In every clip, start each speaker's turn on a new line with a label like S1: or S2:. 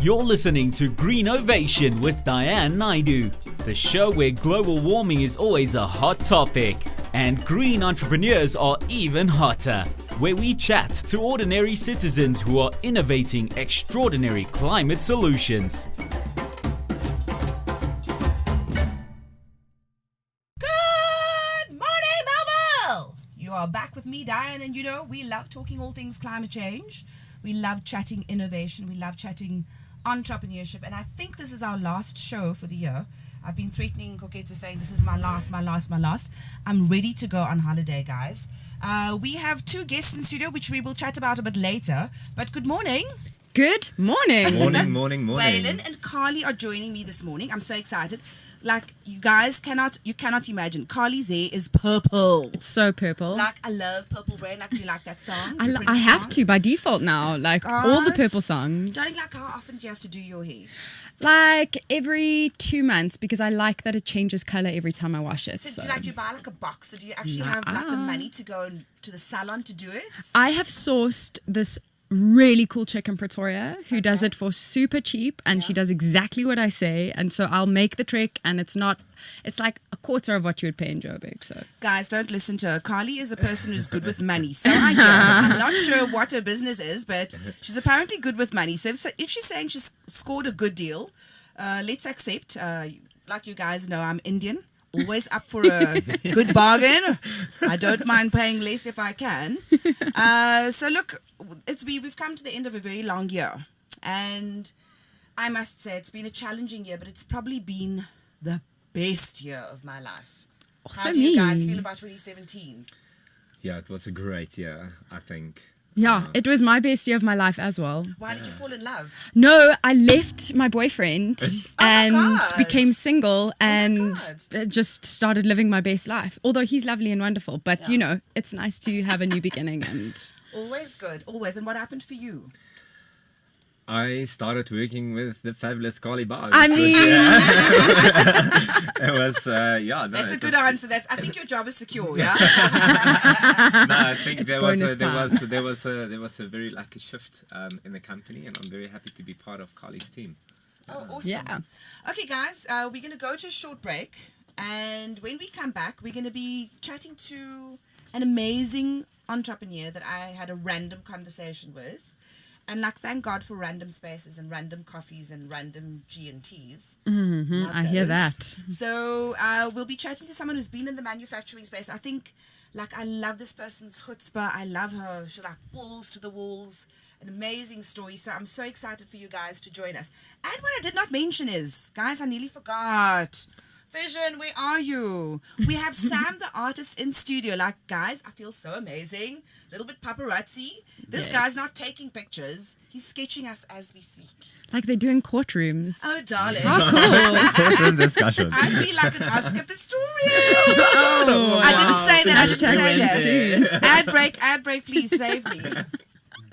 S1: You're listening to Green Ovation with Diane Naidu, the show where global warming is always a hot topic and green entrepreneurs are even hotter, where we chat to ordinary citizens who are innovating extraordinary climate solutions.
S2: Good morning, Melville! You are back with me, Diane, and we love talking all things climate change. We love chatting innovation. We love chatting entrepreneurship, and I think this is our last show for the year. I've been threatening Koketsa, saying this is my last. I'm ready to go on holiday, guys. We have two guests in studio, which we will chat about a bit later. But good morning.
S3: Good morning.
S4: Morning.
S2: Waylon and Carly are joining me this morning. I'm so excited. Like, you guys cannot imagine. Carly's hair is purple.
S3: It's so purple.
S2: Like, I love Purple Rain. Like, do you like that song?
S3: I have to by default now. Like, all the purple songs.
S2: Darling, like, how often do you have to do your hair?
S3: Like, every 2 months, because I like that it changes color every time I wash it.
S2: So, do you buy like a box, or do you actually have like the money to go to the salon to do it? I
S3: have sourced this really cool chick in Pretoria who does it for super cheap, and she does exactly what I say, and so I'll make the trick, and it's like a quarter of what you would pay in Joburg. So
S2: guys, don't listen to her. Carly is a person who's good with money, so I'm not sure what her business is, but she's apparently good with money. So if she's saying she's scored a good deal, let's accept. Like you guys know, I'm Indian, always up for a good bargain. I don't mind paying less if I can. So look, we've come to the end of a very long year, and I must say it's been a challenging year, but it's probably been the best year of my life. How do you guys feel about 2017?
S4: Yeah, it was a great year, I think.
S3: Yeah, it was my best year of my life as well.
S2: Why did you fall in love?
S3: No, I left my boyfriend and became single and just started living my best life. Although he's lovely and wonderful, but it's nice to have a new beginning. And
S2: always good, always. And what happened for you?
S4: I started working with the fabulous Carly Bars.
S3: I mean,
S4: it was
S2: That's a good answer. I think your job is secure. Yeah.
S4: No, I think there was a very lucky shift in the company, and I'm very happy to be part of Carly's team.
S2: Oh, awesome.
S3: Yeah.
S2: Okay, guys, we're going to go to a short break, and when we come back, we're going to be chatting to an amazing entrepreneur that I had a random conversation with. And thank God for random spaces and random coffees and random G&Ts.
S3: Mm-hmm, I hear that.
S2: So we'll be chatting to someone who's been in the manufacturing space. I think, I love this person's chutzpah. I love her. She's balls to the walls. An amazing story. So I'm so excited for you guys to join us. And what I did not mention is, guys, I nearly forgot. Vision, where are you? We have Sam the artist in studio. Guys, I feel so amazing. A little bit paparazzi. This guy's not taking pictures. He's sketching us as we speak.
S3: Like they do in courtrooms.
S2: Oh, darling.
S3: How cool.
S4: Courtroom discussion.
S2: I feel like an Oscar Pistorius. I didn't say that. I didn't say that. Ad break, please save me.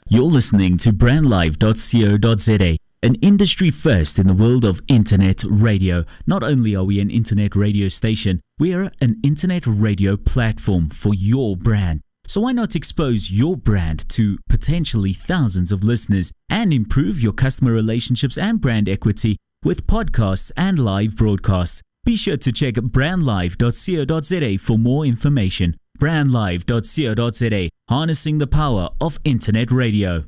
S1: You're listening to brandlive.co.za, an industry first in the world of internet radio. Not only are we an internet radio station, we're an internet radio platform for your brand. So why not expose your brand to potentially thousands of listeners and improve your customer relationships and brand equity with podcasts and live broadcasts? Be sure to check brandlive.co.za for more information. brandlive.co.za, harnessing the power of internet radio.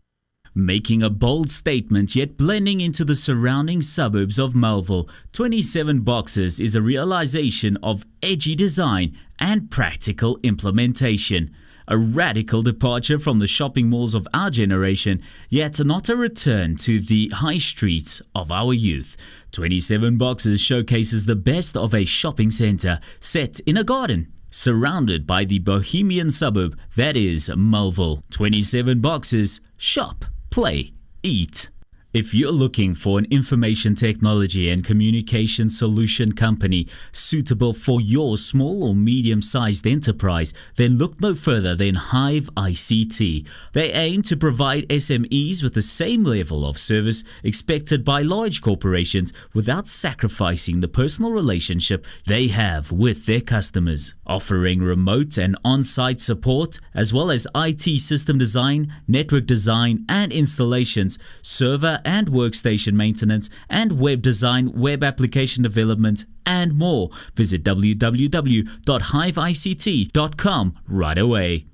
S1: Making a bold statement yet blending into the surrounding suburbs of Melville, 27 Boxes is a realization of edgy design and practical implementation. A radical departure from the shopping malls of our generation, yet not a return to the high streets of our youth. 27 Boxes showcases the best of a shopping centre set in a garden, surrounded by the bohemian suburb that is Melville. 27 Boxes, shop, play, eat. If you're looking for an information technology and communication solution company suitable for your small or medium-sized enterprise, then look no further than Hive ICT. They aim to provide SMEs with the same level of service expected by large corporations without sacrificing the personal relationship they have with their customers. Offering remote and on-site support, as well as IT system design, network design and installations, server and workstation maintenance and web design, web application development, and more. Visit www.hiveict.com right away.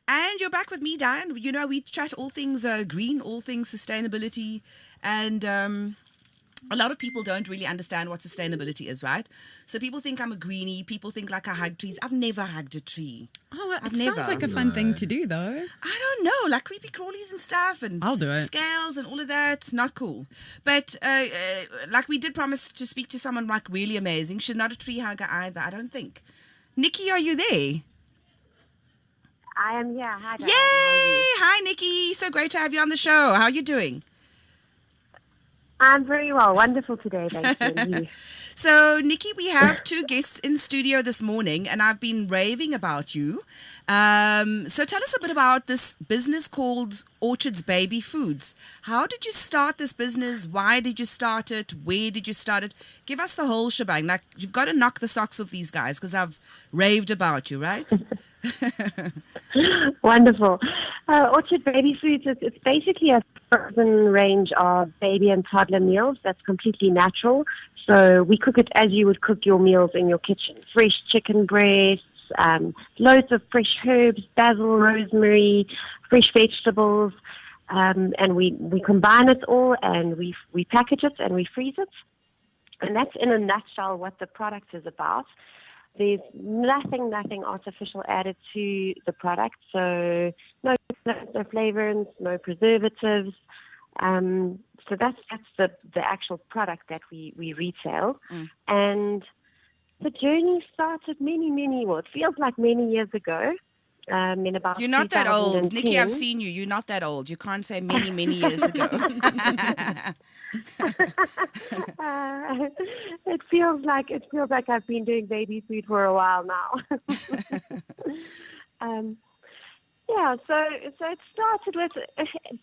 S2: And you're back with me, Diane. You know, we chat all things green, all things sustainability, and a lot of people don't really understand what sustainability is, right? So people think I'm a greenie. People think like I hug trees. I've never hugged a tree.
S3: Oh, it
S2: I've
S3: sounds
S2: never.
S3: like a fun thing to do, though.
S2: I don't know, like creepy crawlies and stuff, and
S3: I'll do it.
S2: scales and all of that. Not cool. But like we did promise to speak to someone like really amazing. She's not a tree hugger either, I don't think. Nikki, are you there?
S5: I am here. Hi, Diane.
S2: Yay! Hi, Nikki. So great to have you on the show. How are you doing?
S5: I'm very well. Wonderful today, thank you. And you?
S2: So, Nikki, we have two guests in studio this morning, and I've been raving about you. So tell us a bit about this business called Orchard's Baby Foods. How did you start this business? Why did you start it? Where did you start it? Give us the whole shebang. Like, you've got to knock the socks off these guys because I've raved about you, right?
S5: Wonderful. Orchard Baby Foods, it's basically a frozen range of baby and toddler meals that's completely natural. So we cook it as you would cook your meals in your kitchen. Fresh chicken breasts, loads of fresh herbs, basil, rosemary, fresh vegetables, and we combine it all and we package it and we freeze it. And that's in a nutshell what the product is about. There's nothing artificial added to the product, so no flavorants, no preservatives. So that's the actual product that we retail. And the journey started it feels like many years ago. In about
S2: You're not that old.
S5: 2010.
S2: Nikki, I've seen you. You're not that old. You can't say many, many years ago.
S5: It feels like I've been doing baby food for a while now. So it started with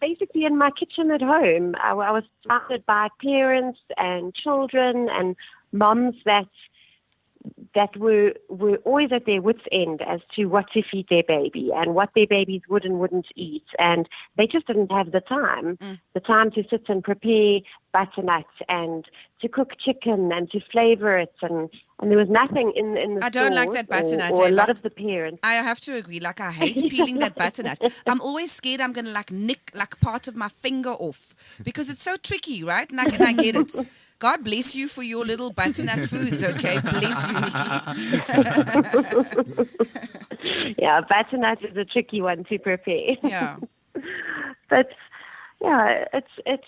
S5: basically in my kitchen at home. I was surrounded by parents and children and moms that were always at their wits' end as to what to feed their baby and what their babies would and wouldn't eat. And they just didn't have the time to sit and prepare butternut and to cook chicken and to flavor it. And there was nothing in the
S2: I don't like that butternut.
S5: or a lot of the parents.
S2: I have to agree. Like, I hate peeling that butternut. I'm always scared I'm going to nick part of my finger off because it's so tricky, right? And I get it. God bless you for your little butternut foods, okay? Bless you, Nikki.
S5: Yeah, butternut is a tricky one to prepare.
S2: Yeah.
S5: But, yeah, it's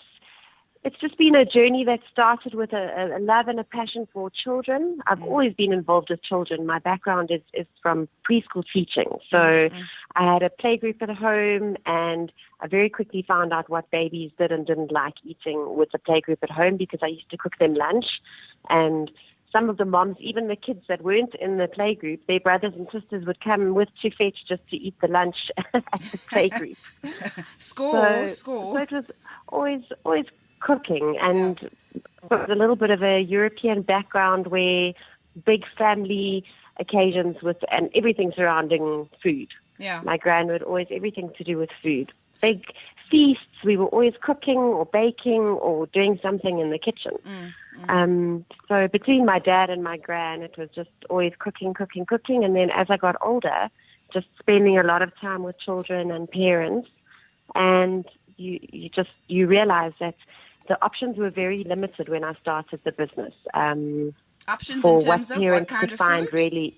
S5: just been a journey that started with a love and a passion for children. I've always been involved with children. My background is from preschool teaching. So I had a playgroup at home, and I very quickly found out what babies did and didn't like eating with the playgroup at home because I used to cook them lunch. And some of the moms, even the kids that weren't in the playgroup, their brothers and sisters would come with to fetch just to eat the lunch at the playgroup.
S2: Score.
S5: So it was always cooking, and with a little bit of a European background where big family occasions and everything surrounding food.
S2: Yeah.
S5: My gran would always everything to do with food. Big feasts, we were always cooking or baking or doing something in the kitchen. So between my dad and my gran, it was just always cooking. And then as I got older, just spending a lot of time with children and parents, and you realize that the options were very limited when I started the business.
S2: Options
S5: for
S2: in terms
S5: what
S2: of
S5: parents
S2: what kind
S5: could
S2: of
S5: find
S2: food?
S5: really.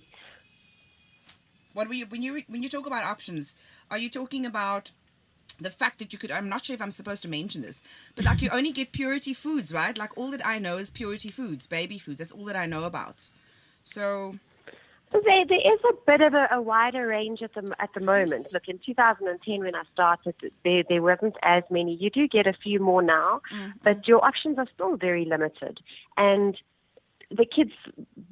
S2: What were you when you talk about options? Are you talking about the fact that you could? I'm not sure if I'm supposed to mention this, but like you only get Purity Foods, right? Like all that I know is Purity Foods, baby foods. That's all that I know about. So.
S5: There is a bit of a wider range at the moment. Look, in 2010 when I started, there wasn't as many. You do get a few more now, but your options are still very limited. And the kids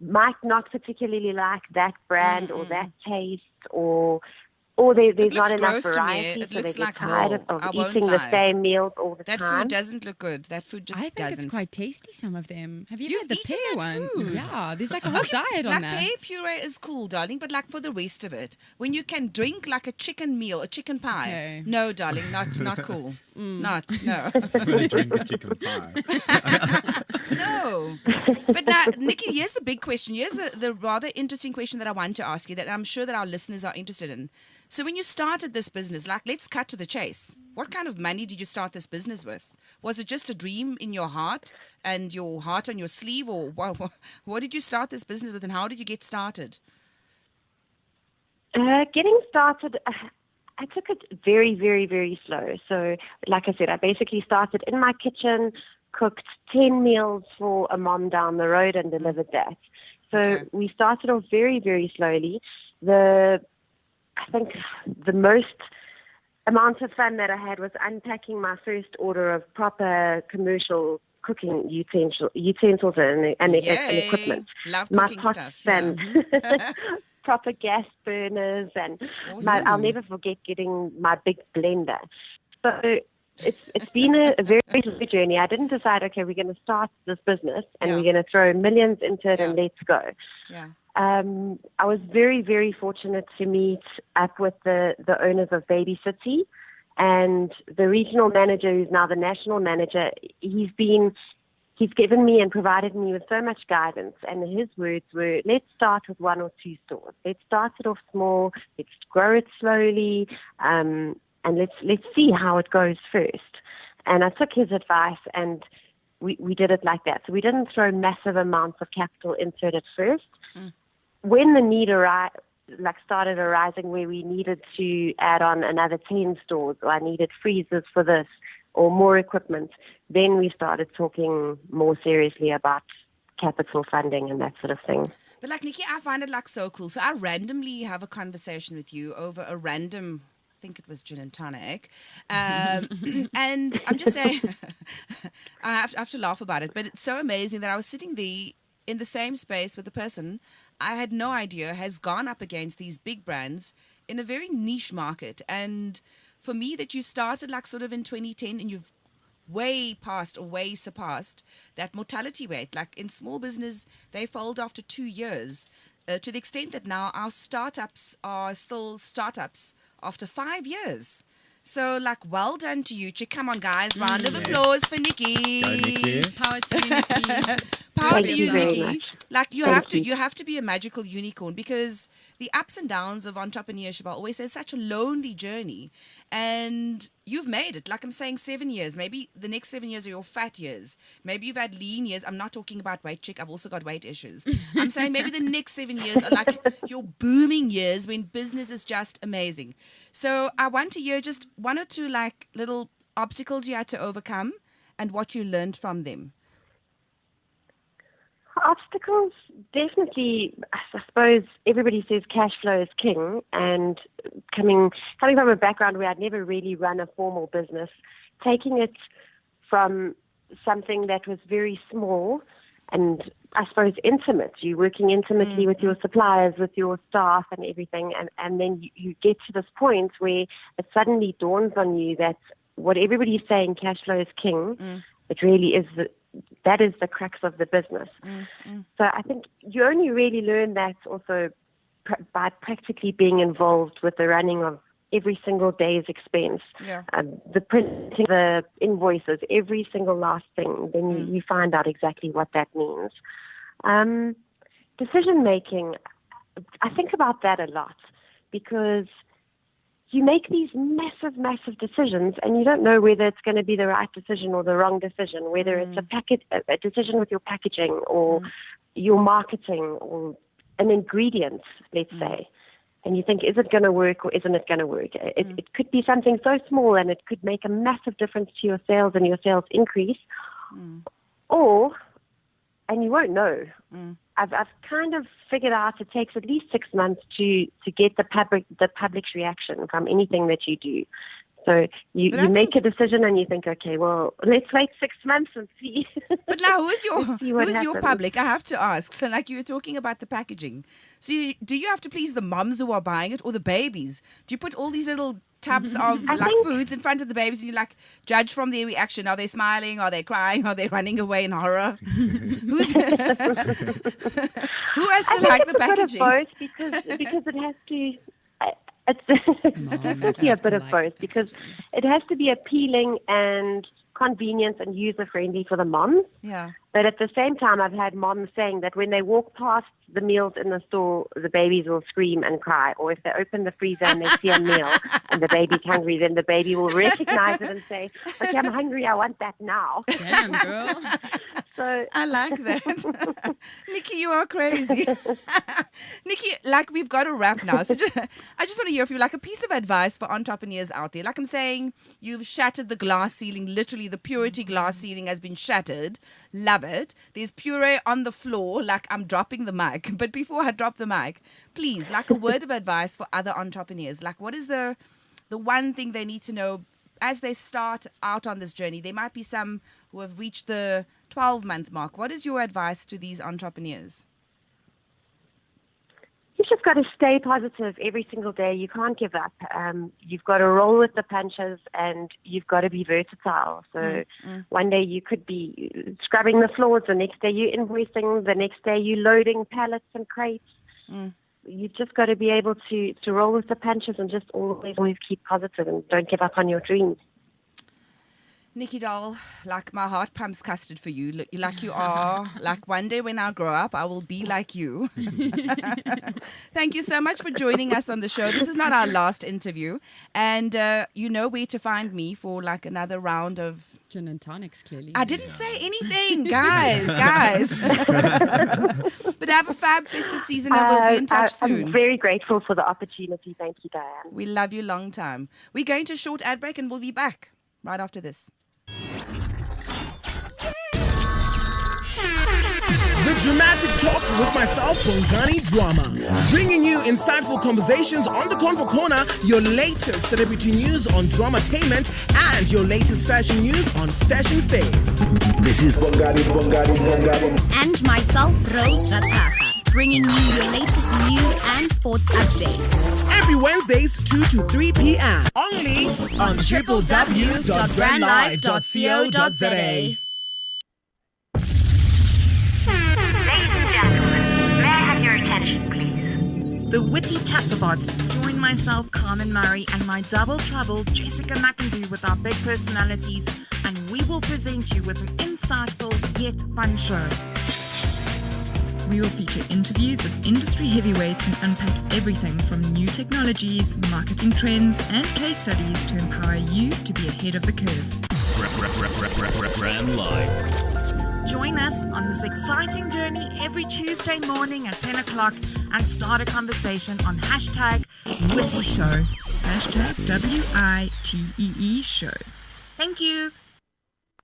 S5: might not particularly like that brand or that taste or or there's
S2: It
S5: not
S2: looks
S5: enough
S2: gross to me.
S5: variety,
S2: It
S5: so they
S2: looks
S5: get
S2: like
S5: tired
S2: hell. I
S5: of
S2: won't
S5: eating the
S2: lie.
S5: same meals all the
S2: That
S5: time.
S2: food doesn't look good. That food just
S3: I think
S2: doesn't.
S3: it's quite tasty, some of them. Have you
S2: You've
S3: had the
S2: eaten
S3: pear
S2: that
S3: one?
S2: food?
S3: Yeah, there's like a whole diet on
S2: Like
S3: that.
S2: pear puree is cool, darling, but like for the rest of it, when you can drink like a chicken meal, a chicken pie,
S3: Okay.
S2: no, darling, not cool. No.
S4: Drink a chicken pie.
S2: No. But now, Nikki, here's the big question. Here's the rather interesting question that I want to ask you that I'm sure that our listeners are interested in. So when you started this business, like, let's cut to the chase. What kind of money did you start this business with? Was it just a dream in your heart and your heart on your sleeve, or what did you start this business with, and how did you get started?
S5: Getting started, I took it very, very, very slow. So, like I said, I basically started in my kitchen, cooked 10 meals for a mom down the road and delivered that. So
S2: Okay.
S5: we started off very, very slowly. I think the most amount of fun that I had was unpacking my first order of proper commercial cooking utensils and
S2: Yay.
S5: equipment.
S2: Love
S5: My
S2: cooking
S5: pots
S2: stuff.
S5: and
S2: Yeah.
S5: proper gas burners, and
S2: Awesome.
S5: I'll never forget getting my big blender. So it's been a very slow journey. I didn't decide, okay, we're going to start this business and
S2: Yeah.
S5: we're going to throw millions into it and
S2: Yeah.
S5: let's go.
S2: Yeah.
S5: I was very, very fortunate to meet up with the owners of Baby City, and the regional manager, who's now the national manager. He's given me and provided me with so much guidance, and his words were, let's start with 1 or 2 stores. Let's start it off small, let's grow it slowly, and let's see how it goes first. And I took his advice, and we did it like that. So we didn't throw massive amounts of capital into it at first. When the need started arising, where we needed to add on another 10 stores, or I needed freezers for this, or more equipment, then we started talking more seriously about capital funding and that sort of thing.
S2: But like, Nikki, I find it like so cool. So I randomly have a conversation with you over a random, I think it was gin and tonic. And I'm just saying, I have to laugh about it, but it's so amazing that I was sitting there in the same space with a person I had no idea has gone up against these big brands in a very niche market. And for me, that you started like sort of in 2010 and you've way past or way surpassed that mortality rate. Like in small business, they fold after 2 years, to the extent that now our startups are still startups after 5 years. So, like, well done to you, chick. Come on, guys. Round of applause for Nikki.
S4: Go, Nikki.
S3: Power to you, Nikki.
S2: Power
S5: Thank
S2: to
S5: you
S2: you,
S5: very
S2: Nikki.
S5: much.
S2: Like, you
S5: Thank you.
S2: have to be a magical unicorn, because the ups and downs of entrepreneurship, I always say, it's such a lonely journey. And you've made it. Like I'm saying, 7 years. Maybe the next 7 years are your fat years. Maybe you've had lean years. I'm not talking about weight, chick. I've also got weight issues. I'm saying maybe the next 7 years are like your booming years when business is just amazing. So I want to hear just 1 or 2 like little obstacles you had to overcome and what you learned from them.
S5: Obstacles, definitely. I suppose everybody says cash flow is king, and coming from a background where I'd never really run a formal business, taking it from something that was very small and I suppose intimate. You're working intimately with your suppliers, with your staff and everything, and then you get to this point where it suddenly dawns on you that what everybody's saying, cash flow is king, it really is that is the crux of the business. So I think you only really learn that also by practically being involved with the running of every single day's expense,
S2: Yeah.
S5: the printing, the invoices, every single last thing. Then you find out exactly what that means. Decision making, I think about that a lot, because you make these massive, massive decisions and you don't know whether it's going to be the right decision or the wrong decision, whether it's a decision with your packaging or your marketing or an ingredient, let's say. And you think, is it going to work or isn't it going to work? It could be something so small and it could make a massive difference to your sales and your sales increase. And you won't know. I've kind of figured out it takes at least 6 months to get the public's reaction from anything that you do. So you make a decision and you think, okay, well, let's wait 6 months and see.
S2: But now, who's your
S5: happens.
S2: public? I have to ask. So, like you were talking about the packaging. So, do you have to please the mums who are buying it or the babies? Do you put all these little tubs of foods in front of the babies and you judge from their reaction? Are they smiling? Are they crying? Are they running away in horror? Who has to like the packaging?
S5: Both because it has to. It's definitely a bit of both because it has to be appealing and convenient and user-friendly for the moms.
S2: Yeah.
S5: But at the same time, I've had moms saying that when they walk past the meals in the store, the babies will scream and cry. Or if they open the freezer and they see a meal and the baby's hungry, then the baby will recognize it and say, okay, I'm hungry, I want that now.
S3: Damn, girl.
S5: So
S2: I like that. Nikki, you are crazy. Nikki, we've got to wrap now. So I just want to hear from you, a piece of advice for entrepreneurs out there. Like I'm saying, you've shattered the glass ceiling. Literally, the Purity glass ceiling has been shattered. Love it. There's puree on the floor, I'm dropping the mic. But before I drop the mic, please, a word of advice for other entrepreneurs. What is the one thing they need to know as they start out on this journey? There might be some who have reached the 12-month mark. What is your advice to these entrepreneurs?
S5: You've just got to stay positive every single day. You can't give up. You've got to roll with the punches and you've got to be versatile. So one day you could be scrubbing the floors, the next day you're invoicing, the next day you're loading pallets and crates. You've just got to be able to roll with the punches and just always keep positive and don't give up on your dreams.
S2: Nikki Doll, my heart pumps custard for you. Like you are. One day when I grow up, I will be like you. Thank you so much for joining us on the show. This is not our last interview. And you know where to find me for another round of...
S3: Gin and tonics, clearly.
S2: I didn't say anything, guys. But have a fab festive season and we'll be in touch soon.
S5: I'm very grateful for the opportunity. Thank you, Diane.
S2: We love you long time. We're going to a short ad break and we'll be back right after this.
S6: The Dramatic Talk with myself, Bongani Drama. Bringing you insightful conversations on the Convo Corner, your latest celebrity news on Dramatainment, and your latest fashion news on Stash and Fade.
S7: This is Bongani.
S8: And myself, Rose Ratsaga, bringing you your latest news and sports updates.
S6: Every Wednesdays, 2 to 3 p.m. Only on www.brandlive.co.za.
S9: The Witty Tatterbots. Join myself, Carmen Murray, and my double trouble, Jessica McIndoe, with our big personalities, and we will present you with an insightful yet fun show. We will feature interviews with industry heavyweights and unpack everything from new technologies, marketing trends, and case studies to empower you to be ahead of the curve.
S1: Brand Live.
S9: Join us on this exciting journey every Tuesday morning at 10 o'clock and start a conversation on hashtag Witty Show. Hashtag WITEE Show. Thank you.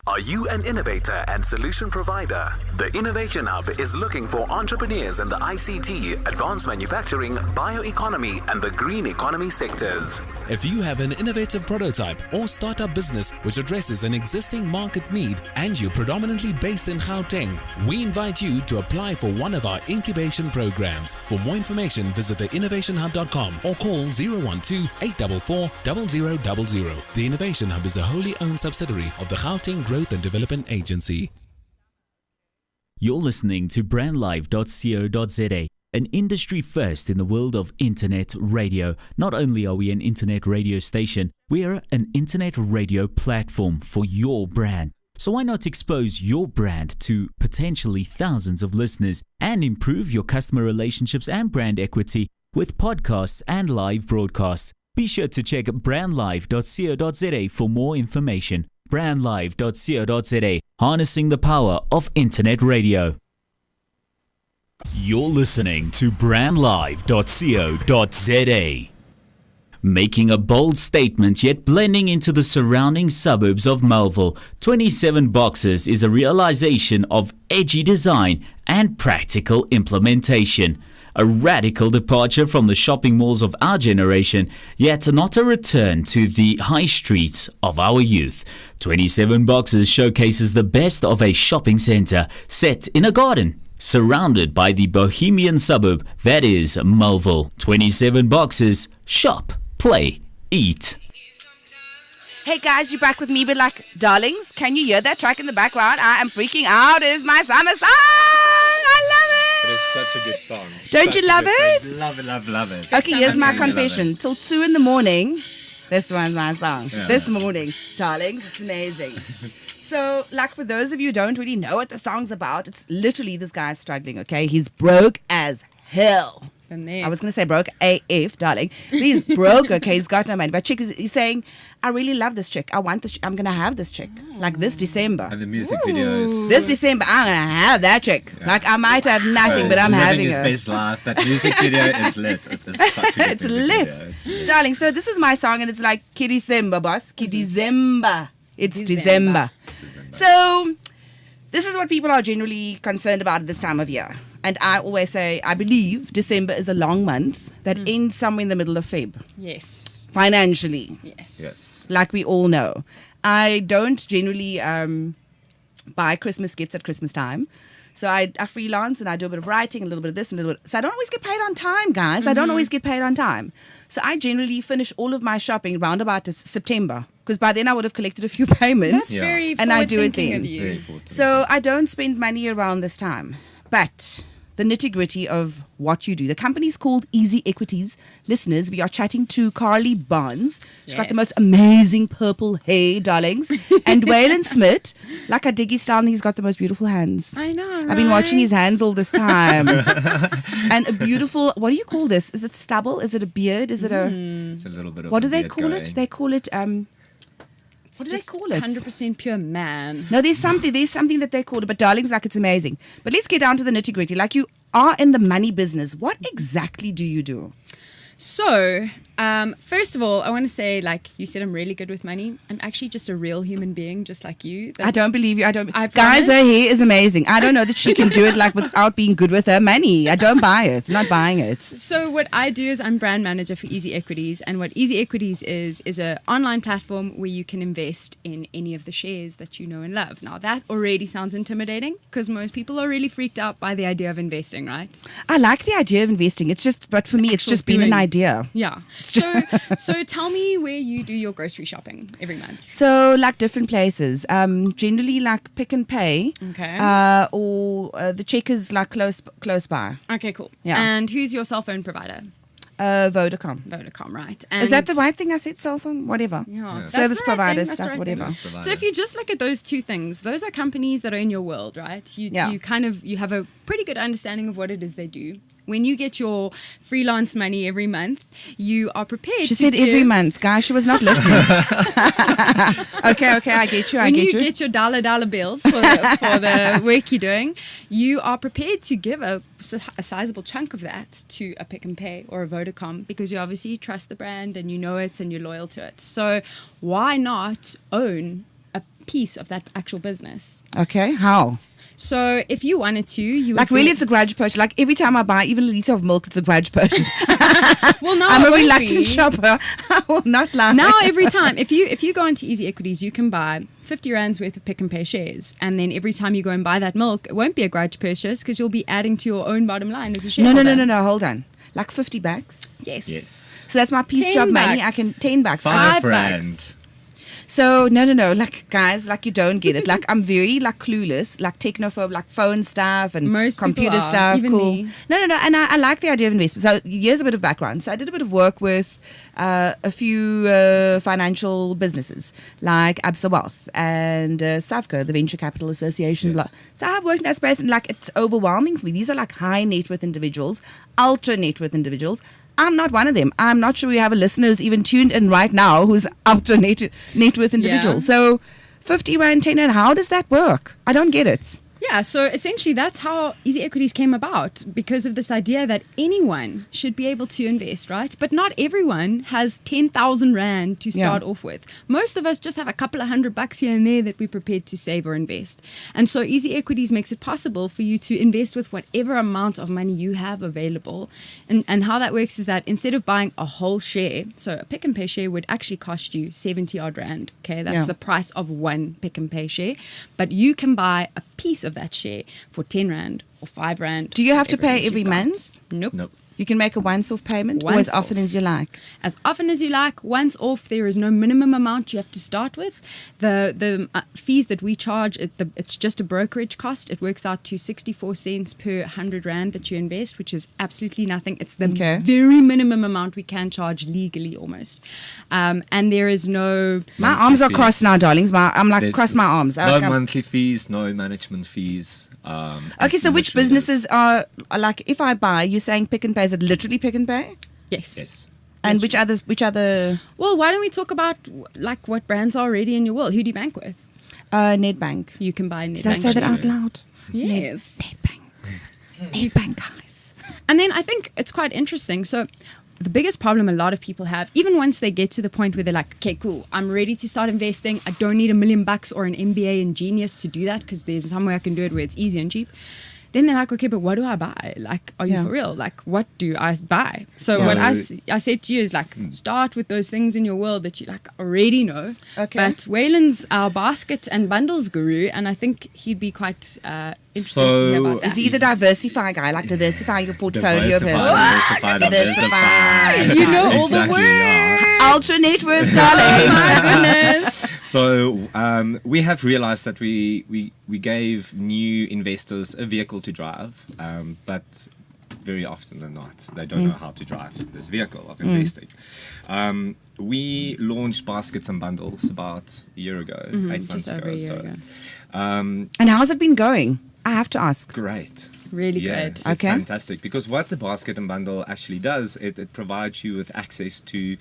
S10: Are you an innovator and solution provider? The Innovation Hub is looking for entrepreneurs in the ICT, advanced manufacturing, bioeconomy, and the green economy sectors.
S11: If you have an innovative prototype or startup business which addresses an existing market need and you're predominantly based in Gauteng, we invite you to apply for one of our incubation programs. For more information, visit theinnovationhub.com or call 012-844-0000. The Innovation Hub is a wholly owned subsidiary of the Gauteng Growth and Development Agency.
S1: You're listening to brandlive.co.za, an industry first in the world of internet radio. Not only are we an internet radio station, we are an internet radio platform for your brand. So why not expose your brand to potentially thousands of listeners and improve your customer relationships and brand equity with podcasts and live broadcasts? Be sure to check brandlive.co.za for more information. brandlive.co.za, harnessing the power of internet radio. You're listening to brandlive.co.za. Making a bold statement yet blending into the surrounding suburbs of Melville, 27 Boxes is a realization of edgy design and practical implementation. A radical departure from the shopping malls of our generation, yet not a return to the high streets of our youth. 27 Boxes showcases the best of a shopping centre set in a garden, surrounded by the bohemian suburb that is Melville. 27 Boxes, shop, play, eat.
S2: Hey guys, you're back with me, but like, darlings, can you hear that track in the background? I am freaking out. It is my summer song. I love it.
S4: It is such a good song.
S2: Don't you love it?
S4: Love it.
S2: Okay, here's my confession. Till 2 in the morning, this one's my song.
S4: Yeah.
S2: This morning, darlings, it's amazing. So, like, for those of you who don't really know what the song's about, it's literally this guy's struggling, okay? He's broke as hell. I was going to say broke AF, darling. But he's broke, okay? He's got no money. But chick he's saying, I really love this chick. I want this chick. I'm going to have this chick. Like this December.
S4: And the music videos.
S2: This December, I'm going to have that chick. Yeah. Like, I might have nothing, but I'm having her.
S4: Living his best life. That music video is lit. It's such a good
S2: it's lit. Darling, so this is my song, and it's like December, boss. December. It's December. So, this is what people are generally concerned about at this time of year. And I always say, I believe December is a long month that ends somewhere in the middle of Feb.
S3: Yes.
S2: Financially.
S3: Yes.
S2: Like we all know. I don't generally buy Christmas gifts at Christmas time. So I freelance and I do a bit of writing, a little bit of this, and a little bit. So I don't always get paid on time, guys. Mm-hmm. I don't always get paid on time. So I generally finish all of my shopping around about September. Because by then I would have collected a few payments.
S3: That's very
S2: and I do it
S3: forward-thinking
S2: then.
S3: of you.
S2: So I don't spend money around this time. But the nitty-gritty of what you do. The company's called Easy Equities. Listeners, we are chatting to Carly Barnes. She's got the most amazing purple hair, darlings. And Waylon Smith, like a diggy style, and he's got the most beautiful hands.
S3: I know,
S2: I've been watching his hands all this time. And a beautiful, what do you call this? Is it stubble? Is it a beard? Is it
S4: It's a little bit of
S2: what do
S4: a
S2: they
S4: beard
S2: call
S4: going.
S2: it? They call it, what do they
S3: Just
S2: call it?
S3: 100% pure man.
S2: No, there's something that they call it, but darlings, like, it's amazing. But let's get down to the nitty gritty. Like, you are in the money business. What exactly do you do?
S3: So, first of all, I want to say, like you said, I'm really good with money. I'm actually just a real human being, just like you.
S2: I don't believe you.
S3: I
S2: Guys, her hair is amazing. I don't know that she can do it like without being good with her money. I don't buy it. I'm not buying it.
S3: So what I do is I'm brand manager for Easy Equities, and what Easy Equities is an online platform where you can invest in any of the shares that you know and love. Now that already sounds intimidating because most people are really freaked out by the idea of investing, right?
S2: I like the idea of investing. It's just, but for me, it's just been an idea.
S3: Yeah. So tell me where you do your grocery shopping every month.
S2: So, like, different places. Generally, like Pick and Pay.
S3: Okay.
S2: Or the Checkers, like, close by.
S3: Okay, cool.
S2: Yeah.
S3: And who's your cell phone provider?
S2: Vodacom.
S3: Vodacom, right.
S2: Is that the right thing I said? Cell phone? Whatever.
S3: Yeah.
S2: Service
S3: That's the right
S2: provider
S3: thing, that's
S2: stuff,
S3: the right
S2: whatever.
S3: thing. So if you just look at those two things, those are companies that are in your world, right? You have a pretty good understanding of what it is they do. When you get your freelance money every month, you are prepared.
S2: She said every month, guys. She was not listening. Okay, I get you.
S3: When you get your dollar bills for the work you're doing, you are prepared to give a sizable chunk of that to a Pick and Pay or a Vodacom because you obviously trust the brand and you know it and you're loyal to it. So why not own a piece of that actual business?
S2: Okay, how?
S3: So if you wanted to, you would
S2: like really, it's a grudge purchase. Like every time I buy even a liter of milk, it's a grudge purchase.
S3: Well, no,
S2: I'm a reluctant shopper. I will not lie.
S3: Now every time, if you go into Easy Equities, you can buy 50 rands worth of Pick and Pay shares, and then every time you go and buy that milk, it won't be a grudge purchase because you'll be adding to your own bottom line as a shareholder.
S2: No. Hold on. Like 50 bucks.
S3: Yes.
S2: So that's my piece job money. I can 10 bucks.
S4: 5 rand.
S2: So no, like guys, like you don't get it. Like I'm very like clueless, like technophobe, like phone stuff and
S3: most
S2: computer stuff.
S3: Even
S2: cool.
S3: me.
S2: No, and I like the idea of investment. So here's a bit of background. So I did a bit of work with a few financial businesses like Absa Wealth and Savco, the Venture Capital Association.
S4: Yes.
S2: So I've worked in that space and like it's overwhelming for me. These are like high net worth individuals, ultra net worth individuals. I'm not one of them. I'm not sure we have a listener who's even tuned in right now who's ultra net worth individual.
S3: Yeah.
S2: So 50 rand, 10 rand, how does that work? I don't get it.
S3: Yeah, so essentially that's how Easy Equities came about, because of this idea that anyone should be able to invest, right? But not everyone has 10,000 Rand to start off with. Most of us just have a couple of $100 here and there that we're prepared to save or invest. And so Easy Equities makes it possible for you to invest with whatever amount of money you have available. And how that works is that instead of buying a whole share, so a Pick and Pay share would actually cost you 70 odd Rand, okay? That's the price of one Pick and Pay share. But you can buy a piece of that share for 10 Rand or 5 Rand.
S12: Do you have to pay every month?
S3: Nope.
S12: You can make a once-off payment or as often as you like?
S3: As often as you like. Once off, there is no minimum amount you have to start with. The fees that we charge, it's just a brokerage cost. It works out to 64 cents per 100 Rand that you invest, which is absolutely nothing. It's the very minimum amount we can charge legally almost. And there is no...
S12: My arms are crossed now, darlings. I'm like, cross my arms.
S4: No monthly fees, no management fees.
S12: Okay, so which businesses are like, if I buy, you're saying Pick and Pay, is it literally Pick and Pay?
S3: Yes.
S12: And which other?
S3: Well, why don't we talk about like what brands are already in your world? Who do you bank with?
S12: Nedbank.
S3: You can buy Nedbank.
S12: Did I say that out loud?
S3: Yes.
S12: Nedbank, guys.
S3: And then I think it's quite interesting. So the biggest problem a lot of people have, even once they get to the point where they're like, okay, cool, I'm ready to start investing. I don't need $1 million or an MBA in Genius to do that, because there's some way I can do it where it's easy and cheap. Then they're like, okay, but what do I buy? Like, are you for real? Like, what do I buy? So what I said to you is like, start with those things in your world that you like already know. Okay. But Waylon's our basket and bundles guru, and I think he'd be quite interested to hear about that.
S12: Is he the diversify guy? Like, diversify your portfolio.
S4: Diversify.
S3: You know all the words.
S12: Ultra net worth, darling.
S3: Oh my goodness.
S4: So we have realized that we gave new investors a vehicle to drive, but very often than not, they don't know how to drive this vehicle of investing. We launched baskets and bundles about a year ago, 8 months
S3: just over
S4: ago.
S3: a year ago.
S12: And how's it been going? I have to ask.
S4: Great.
S3: Really good.
S4: It's fantastic, because what the basket and bundle actually does, it provides you with access to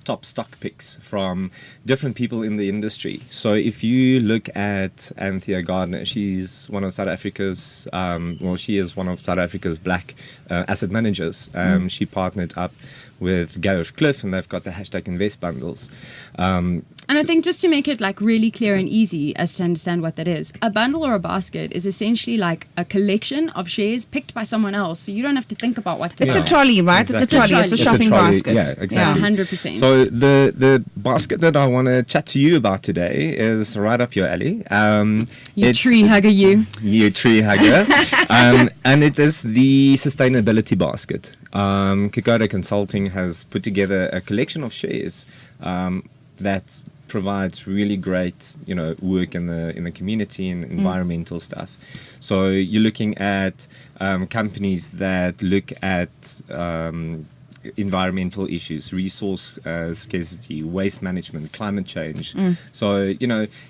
S4: top stock picks from different people in the industry. So if you look at Anthea Gardner, she's one of South Africa's, she is one of South Africa's black asset managers. She partnered up with Gareth Cliff, and they've got the #Invest bundles.
S3: And I think just to make it like really clear and easy as to understand what that is, a bundle or a basket is essentially like a collection of shares picked by someone else. So you don't have to think about what to buy.
S12: It's a trolley, right?
S4: Exactly.
S12: It's a trolley. It's a shopping basket.
S4: Yeah, exactly.
S3: Yeah, 100%.
S4: So the basket that I want to chat to you about today is right up your alley.
S3: You tree hugger, you.
S4: You tree hugger. And it is the sustainability basket. Kikoda Consulting has put together a collection of shares that provides really great, work in the community and environmental stuff. So you're looking at companies that look at environmental issues, resource scarcity, waste management, climate change. So,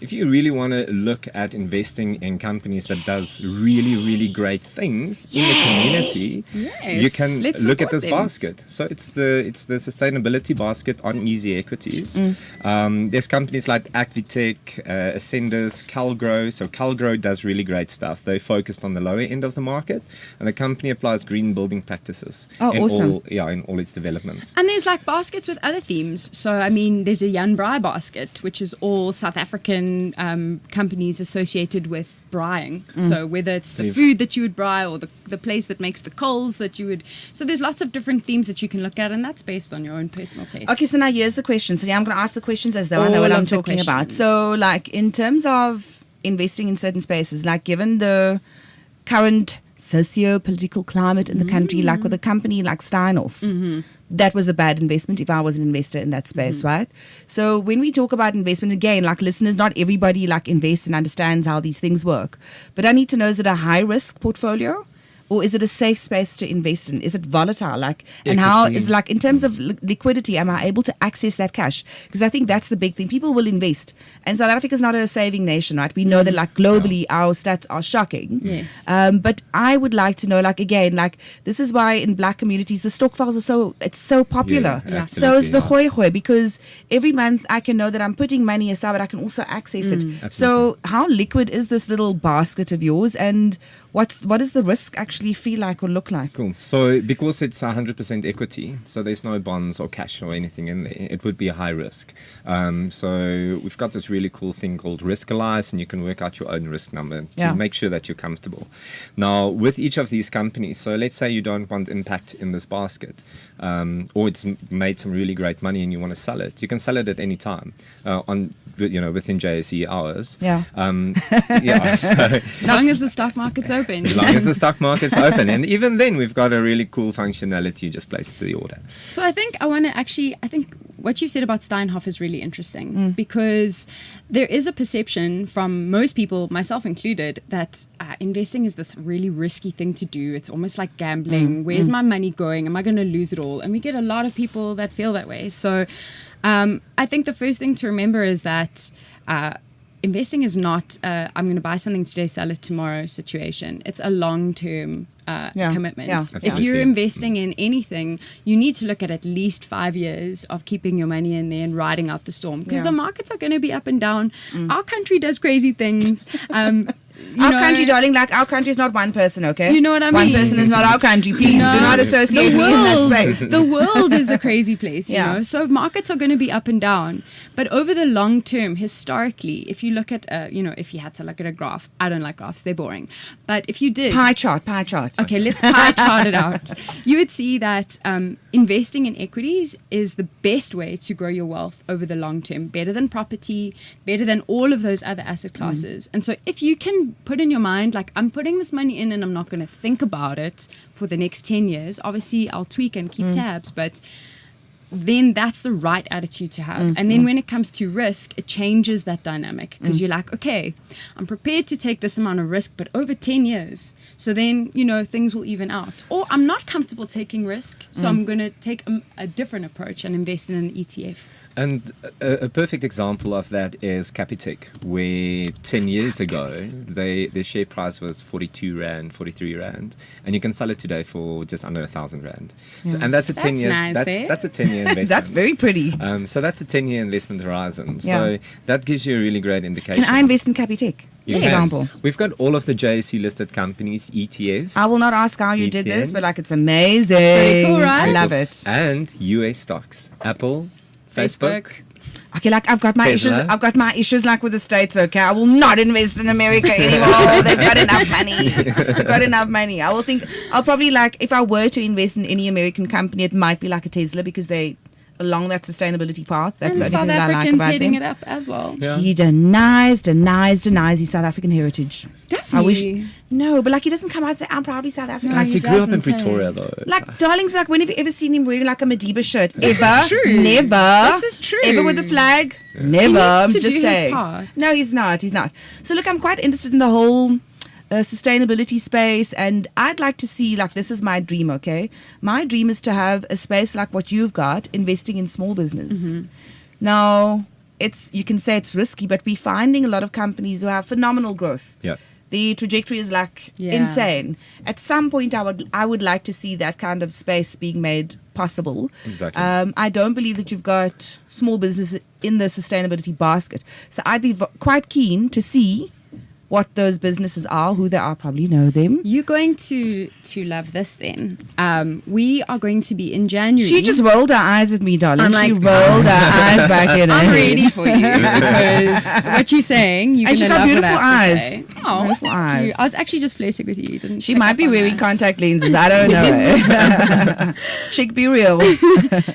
S4: if you really want to look at investing in companies that does really, really great things in the community, you can look at this basket. So it's the sustainability basket on Easy Equities. There's companies like Acvitec, Ascendus, Calgrow. So Calgrow does really great stuff. They're focused on the lower end of the market, and the company applies green building practices in all its developments.
S3: And there's like baskets with other themes. So, I mean, there's a Jan Braai basket, which is all South African companies associated with braaiing. So whether it's the food that you would braai or the place that makes the coals that you would. So there's lots of different themes that you can look at, and that's based on your own personal taste.
S12: Okay, so now here's the question. So I'm going to ask the questions as though I know what I'm talking about. So like in terms of investing in certain spaces, like given the current socio-political climate in the country, like with a company like Steinhoff, that was a bad investment if I was an investor in that space, right? So when we talk about investment, again, like listeners, not everybody like invests and understands how these things work. But I need to know, is it a high-risk portfolio Or is it a safe space to invest in? Is it volatile? And how is in terms of liquidity, am I able to access that cash? Because I think that's the big thing. People will invest. And South Africa is not a saving nation, right? We know that globally our stats are shocking.
S3: Yes.
S12: But I would like to know, this is why in black communities, the stokvels are so popular.
S4: Yeah,
S12: so is the gooi, because every month I can know that I'm putting money aside, but I can also access it.
S4: Absolutely.
S12: So how liquid is this little basket of yours, and what does the risk actually feel like or look like?
S4: Cool. So because it's 100% equity, so there's no bonds or cash or anything in there, it would be a high risk. So we've got this really cool thing called Riskalyze, and you can work out your own risk number to make sure that you're comfortable. Now, with each of these companies, so let's say you don't want impact in this basket, or it's made some really great money and you want to sell it, you can sell it at any time within JSE hours.
S12: Yeah.
S4: So
S3: As long as the stock market's open.
S4: as long as the stock market's open. And even then, we've got a really cool functionality. You just place the order.
S3: So I think what you've said about Steinhoff is really interesting because there is a perception from most people, myself included, that investing is this really risky thing to do. It's almost like gambling. Where's my money going? Am I going to lose it all? And we get a lot of people that feel that way. So I think the first thing to remember is that investing is not I'm going to buy something today, sell it tomorrow situation. It's a long-term commitment.
S12: Yeah.
S3: If you're investing in anything, you need to look at least 5 years of keeping your money in there and riding out the storm, because the markets are going to be up and down. Our country does crazy things.
S12: Our country, darling, our country is not one person, okay?
S3: You know what I
S12: mean? One person is not our country. Please do not associate me in that space.
S3: The world is a crazy place, you know? So markets are going to be up and down. But over the long term, historically, if you look at, if you had to look at a graph, I don't like graphs, they're boring. But if you did...
S12: Pie chart.
S3: Okay, let's pie chart it out. You would see that investing in equities is the best way to grow your wealth over the long term, better than property, better than all of those other asset classes. And so if you can put in your mind, I'm putting this money in and I'm not going to think about it for the next 10 years. Obviously, I'll tweak and keep tabs, but then that's the right attitude to have. And then when it comes to risk, it changes that dynamic, because you're like, okay, I'm prepared to take this amount of risk, but over 10 years. So then, things will even out. Or I'm not comfortable taking risk, so I'm going to take a different approach and invest in an ETF.
S4: And a perfect example of that is Capitec, where 10 years ago, their share price was 42 Rand, 43 Rand, and you can sell it today for just under 1,000 Rand. So, and that's a 10-year that's a 10-year investment.
S12: That's very pretty.
S4: So that's a 10-year investment horizon. So that gives you a really great indication.
S12: Can I invest in Capitec?
S4: Yes.
S12: For example.
S4: We've got all of the JSE listed companies, ETFs.
S12: I will not ask how you did this, but it's amazing.
S3: Pretty cool, right?
S12: I love it.
S4: And US stocks. Apple, Facebook.
S12: Okay, I've got my
S4: Tesla.
S12: issues. I've got my issues with the States. Okay, I will not invest in America anymore. They've got enough money. I'll probably if I were to invest in any American company, it might be like a Tesla, because they along that sustainability path. That's the only thing that I like about
S3: heading
S12: them.
S3: it up as well.
S4: Yeah.
S12: He denies his South African heritage.
S3: Does
S12: I
S3: he?
S12: wish. No, but he doesn't come out and say, I'm proudly South African.
S4: He grew up in Pretoria, though.
S12: Darlings, when have you ever seen him wearing a Madiba shirt?
S3: This
S12: Ever?
S3: is true.
S12: Never.
S3: This is true.
S12: Ever with the flag? Never.
S3: He needs
S12: I'm
S3: to
S12: just
S3: do his
S12: saying.
S3: part.
S12: No, he's not. So I'm quite interested in the whole sustainability space, and I'd like to see, this is my dream, okay? My dream is to have a space like what you've got, investing in small business. Now, you can say it's risky, but we're finding a lot of companies who have phenomenal growth.
S4: Yeah.
S12: The trajectory is insane. At some point, I would like to see that kind of space being made possible.
S4: Exactly.
S12: I don't believe that you've got small business in the sustainability basket. So I'd be quite keen to see what those businesses are, who they are, probably know them.
S3: You're going to love this then. We are going to be in January.
S12: She just rolled her eyes at me, darling.
S3: She
S12: rolled her eyes back in.
S3: I'm ready for you, because what you're saying, you're going to love
S12: beautiful
S3: what I have
S12: eyes.
S3: to say. Oh,
S12: Beautiful eyes.
S3: I was actually just flirting with you. Didn't
S12: She
S3: pick
S12: might
S3: up
S12: be
S3: on
S12: wearing
S3: that.
S12: contact lenses. I don't know. Chick, be real.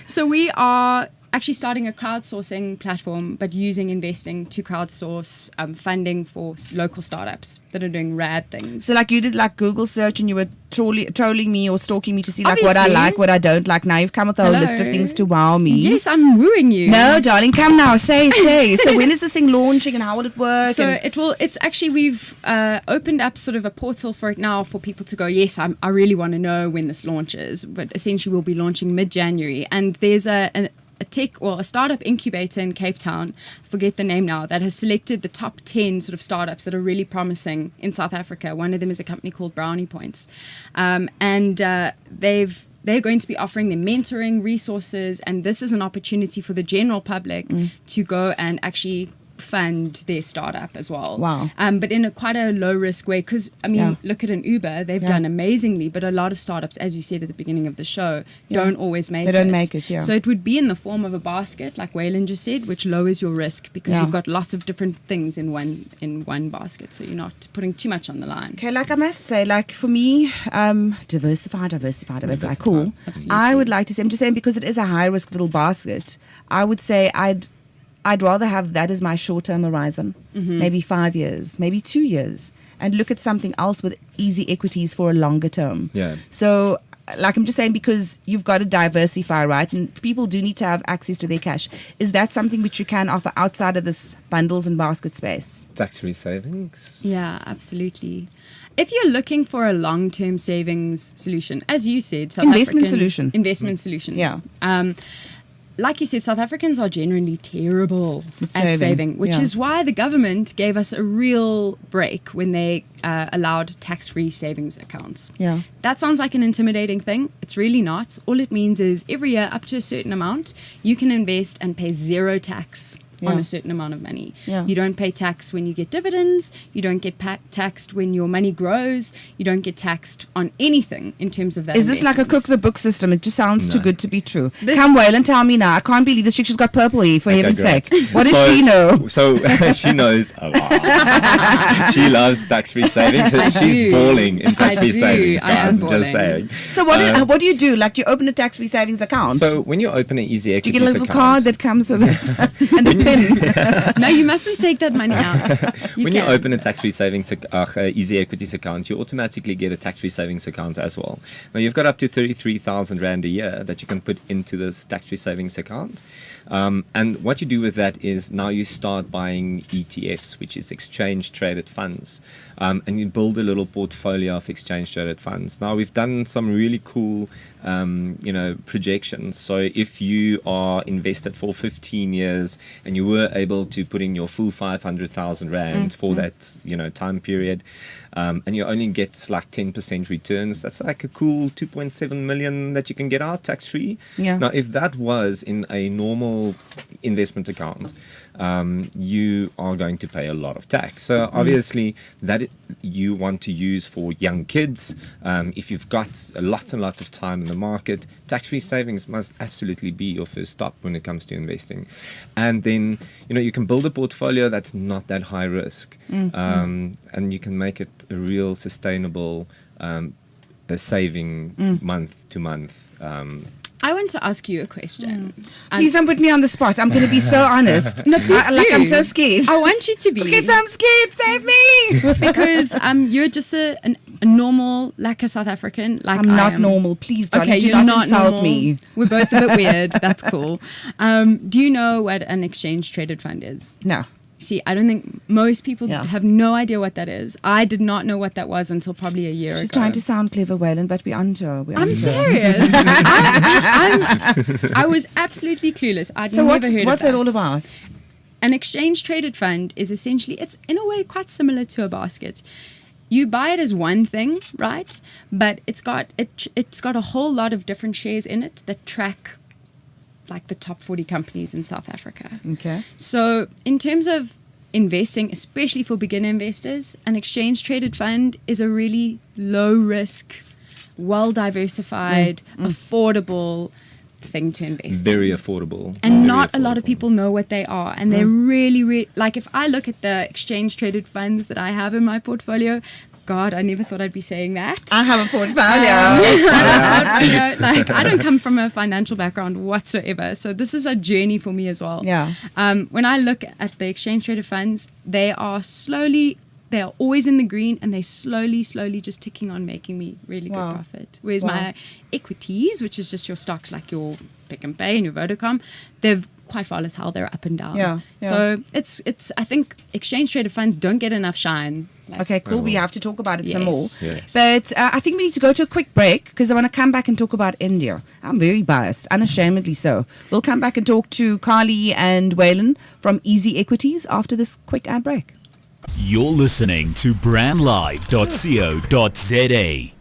S3: So we are actually starting a crowdsourcing platform, but using investing to crowdsource funding for local startups that are doing rad things.
S12: So like you did like Google search and you were trolling me or stalking me to see like what I
S3: Obviously.
S12: like, what I don't like. Now you've come with a whole list of things to wow me.
S3: Yes, I'm wooing you.
S12: No, darling, come now. Say. So when is this thing launching and how will it work?
S3: So it's actually, we've opened up sort of a portal for it now for people to go, yes, I really want to know when this launches. But essentially we'll be launching mid-January. And there's a startup incubator in Cape Town, I forget the name now, that has selected the top 10 sort of startups that are really promising in South Africa. One of them is a company called Brownie Points. They're going to be offering them mentoring, resources, and this is an opportunity for the general public to go and actually fund their startup as well.
S12: Wow.
S3: But in quite a low risk way, because look at an Uber, they've done amazingly, but a lot of startups, as you said at the beginning of the show, don't always make it.
S12: They don't make it, yeah.
S3: So it would be in the form of a basket, like Waylon just said, which lowers your risk because you've got lots of different things in one basket, so you're not putting too much on the line.
S12: Okay, like I must say, like for me, diversify. Cool.
S3: Absolutely.
S12: I would like to say, I'm just saying because it is a high risk little basket, I would say I'd rather have that as my short-term horizon, maybe 5 years, maybe 2 years, and look at something else with easy equities for a longer term.
S4: Yeah.
S12: So, like I'm just saying, because you've got to diversify, right? And people do need to have access to their cash. Is that something which you can offer outside of this bundles and basket space?
S4: Tax-free savings.
S3: Yeah, absolutely. If you're looking for a long-term savings solution, as you said,
S12: Investment solution.
S3: Yeah. Like you said, South Africans are generally terrible at saving, which is why the government gave us a real break when they allowed tax-free savings accounts.
S12: Yeah.
S3: That sounds like an intimidating thing. It's really not. All it means is every year up to a certain amount, you can invest and pay zero tax on a certain amount of money.
S12: Yeah.
S3: You don't pay tax when you get dividends. You don't get taxed when your money grows. You don't get taxed on anything in terms of that.
S12: Is this like a cook the book system? It just sounds too
S4: No.
S12: good to be true. Come, Waylon, tell me now. I can't believe this chick. She's got purple hair, for heaven's
S4: great.
S12: sake. What does she know?
S4: So she knows a lot. She loves tax-free savings. She's balling in tax-free savings, guys. I'm just saying.
S12: So what do you do? Like, do you open a tax-free savings account?
S4: So when you open an easy
S12: do you
S4: equities
S12: get a little
S4: account,
S12: card that comes with it and a pin?
S3: No, you mustn't take that money out.
S4: when you open a tax-free savings easy equities account, you automatically get a tax-free savings account as well. Now you've got up to 33,000 Rand a year that you can put into this tax-free savings account. And what you do with that is now you start buying ETFs, which is exchange traded funds. And you build a little portfolio of exchange traded funds. Now we've done some really cool projections. So if you are invested for 15 years and you were able to put in your full 500,000 Rand for that, time period, and you only get like 10% returns, that's like a cool 2.7 million that you can get out tax-free.
S12: Yeah.
S4: Now, if that was in a normal investment account, you are going to pay a lot of tax. So obviously that you want to use for young kids. If you've got lots and lots of time in the market, tax-free savings must absolutely be your first stop when it comes to investing. And then, you can build a portfolio that's not that high risk. And you can make it a real sustainable saving month to month.
S3: I want to ask you a question.
S12: Please don't put me on the spot. I'm going to be so honest.
S3: No, please do.
S12: I'm so scared.
S3: I want you to be.
S12: Kids, I'm scared. Save me.
S3: Because you're just a normal, like a South African. Like
S12: I'm not
S3: am.
S12: normal. Please, darling,
S3: Okay,
S12: do
S3: you're
S12: not insult
S3: normal.
S12: me.
S3: We're both a bit weird. That's cool. Do you know what an exchange traded fund is?
S12: No.
S3: See, I don't think most people
S12: Yeah.
S3: have no idea what that is. I did not know what that was until probably a year ago.
S12: She's trying to sound clever, Waylon, but we're under.
S3: I'm serious. I was absolutely clueless. I'd
S12: So
S3: never heard of
S12: what's that all about?
S3: An exchange traded fund is essentially, it's in a way quite similar to a basket. You buy it as one thing, right? But it's got a whole lot of different shares in it that track like the top 40 companies in South Africa.
S12: Okay.
S3: So in terms of investing, especially for beginner investors, an exchange traded fund is a really low risk, well diversified, affordable thing to invest
S4: Very
S3: in.
S4: affordable.
S3: And
S4: Very
S3: not a lot of
S4: affordable.
S3: people know what they are. And they're really, really, like if I look at the exchange traded funds that I have in my portfolio, God, I never thought I'd be saying that.
S12: I have a portfolio.
S3: I don't come from a financial background whatsoever, so this is a journey for me as well.
S12: Yeah.
S3: When I look at the exchange traded funds, they are always in the green, and they're slowly just ticking on, making me really good profit. Whereas my equities, which is just your stocks like your Pick n Pay and your Vodacom, they're quite volatile. They're up and down.
S12: Yeah.
S3: So it's. I think exchange traded funds don't get enough shine.
S12: Okay, cool. We have to talk about it some more.
S4: Yes.
S12: But I think we need to go to a quick break because I want to come back and talk about India. I'm very biased, unashamedly so. We'll come back and talk to Carly and Waylon from Easy Equities after this quick ad break.
S1: You're listening to brandlive.co.za.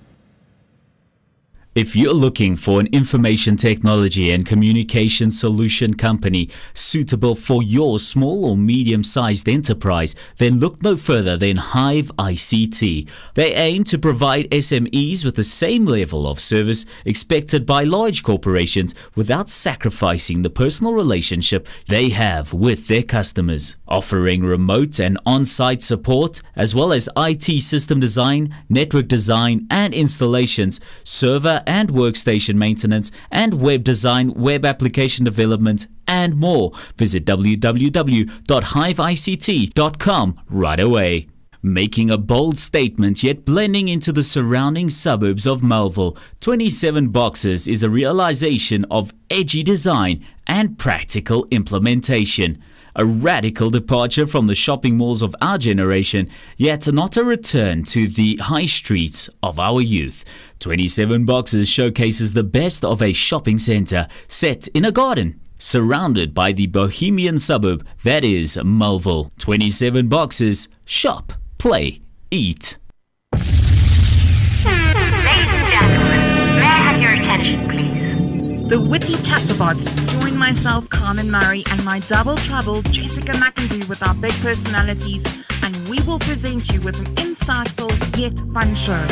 S1: If you're looking for an information technology and communication solution company suitable for your small or medium-sized enterprise, then look no further than Hive ICT. They aim to provide SMEs with the same level of service expected by large corporations without sacrificing the personal relationship they have with their customers. Offering remote and on-site support, as well as IT system design, network design and installations, server and workstation maintenance, and web design, web application development, and more. Visit www.hiveict.com right away. Making a bold statement yet blending into the surrounding suburbs of Melville, 27 Boxes is a realization of edgy design and practical implementation. A radical departure from the shopping malls of our generation, yet not a return to the high streets of our youth. 27 Boxes showcases the best of a shopping centre set in a garden, surrounded by the bohemian suburb that is Melville. 27 Boxes, shop, play, eat.
S13: Ladies and gentlemen, may I have your attention, please?
S9: The witty Tatterbots. Join myself, Carmen Murray, and my double trouble, Jessica McIndoe, with our big personalities, and we will present you with an insightful yet fun show.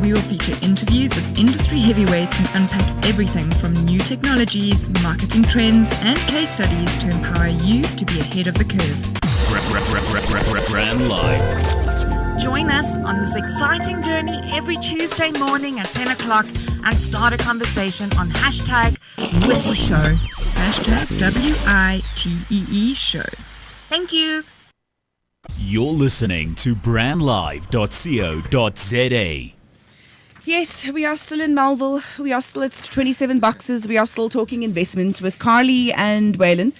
S14: We will feature interviews with industry heavyweights and unpack everything from new technologies, marketing trends, and case studies to empower you to be ahead of the curve.
S1: Brand Live.
S9: Join us on this exciting journey every Tuesday morning at 10 o'clock and start a conversation on hashtag Witty Show.
S14: Hashtag WITEE Show.
S9: Thank you.
S1: You're listening to brandlive.co.za.
S12: Yes, we are still in Melville. We are still at 27 Boxes. We are still talking investment with Carly and Waylon.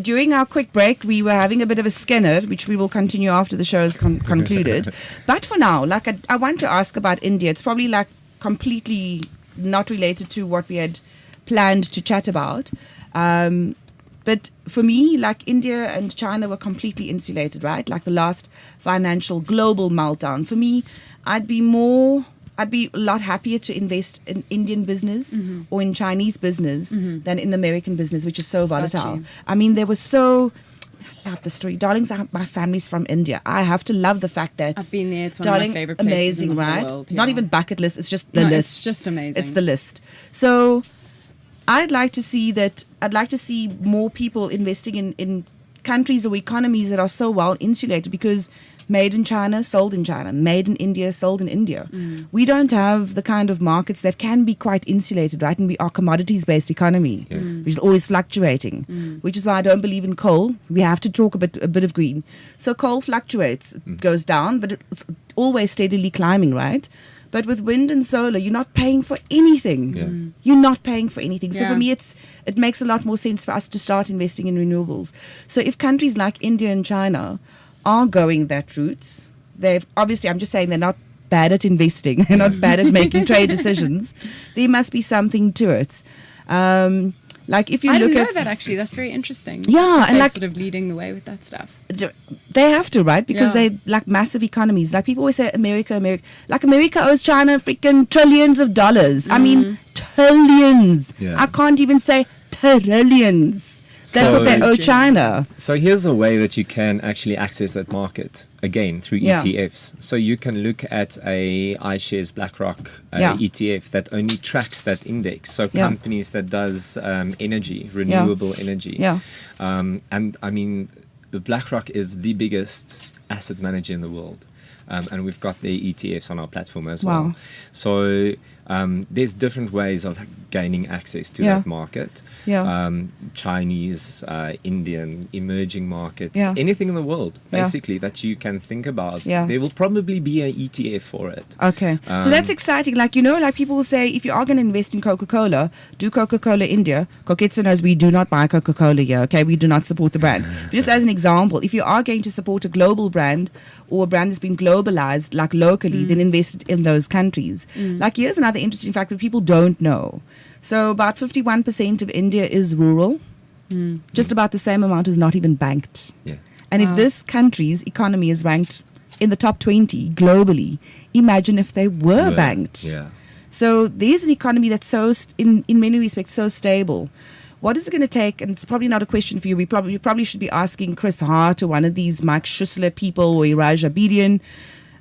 S12: During our quick break, we were having a bit of a scanner, which we will continue after the show is concluded. But for now, I want to ask about India. It's probably completely not related to what we had planned to chat about. But for me, India and China were completely insulated, right? Like the last financial global meltdown. For me, I'd be a lot happier to invest in Indian business or in Chinese business than in American business, which is so volatile. I mean, I love the story. Darlings, my family's from India. I have to love the fact that
S3: I've been there. It's one of my favorite places
S12: amazing,
S3: in the
S12: right?
S3: world.
S12: Not even bucket list. It's just the list.
S3: It's just amazing.
S12: It's the list. So I'd like to see more people investing in countries or economies that are so well insulated, because made in China, sold in China. Made in India, sold in India. We don't have the kind of markets that can be quite insulated, right? And we are commodities-based economy, which is always fluctuating, which is why I don't believe in coal. We have to talk a bit of green. So coal fluctuates, it goes down, but it's always steadily climbing, right? But with wind and solar, you're not paying for anything. You're not paying for anything. So for me, it makes a lot more sense for us to start investing in renewables. So if countries like India and China are going that route, they've obviously, I'm just saying, they're not bad at investing. They're not bad at making trade decisions. There must be something to it. If you
S3: I
S12: look
S3: didn't know
S12: at
S3: that, actually. That's very interesting.
S12: Yeah, and
S3: they're sort of leading the way with that stuff.
S12: They have to, right? Because they're massive economies. People always say America. America owes China freaking trillions of dollars. I mean, trillions. I can't even say trillions. That's what they owe China.
S4: So here's a way that you can actually access that market, again, through ETFs. So you can look at a iShares BlackRock ETF that only tracks that index. So companies that does energy, renewable energy. And I mean, BlackRock is the biggest asset manager in the world. and we've got their ETFs on our platform as
S12: Wow.
S4: well. So there's different ways of gaining access to that market. Chinese, Indian, emerging markets, anything in the world, basically, that you can think about. There will probably be an ETF for it.
S12: Okay. So that's exciting. Like, you know, like people will say, if you are going to invest in Coca-Cola, do Coca-Cola India. Koketsu knows we do not buy Coca-Cola here, okay? We do not support the brand. But just as an example, if you are going to support a global brand or a brand that's been globalized, like locally, then invest in those countries. Like, here's another interesting fact that people don't know. So about 51% of India is rural. Just about the same amount is not even banked. And if this country's economy is ranked in the top 20 globally, imagine if they were banked. So there's an economy that's so, in many respects, so stable. What is it going to take? And it's probably not a question for you. We probably should be asking Chris Hart or one of these Mike Schussler people or Iraj Abedian.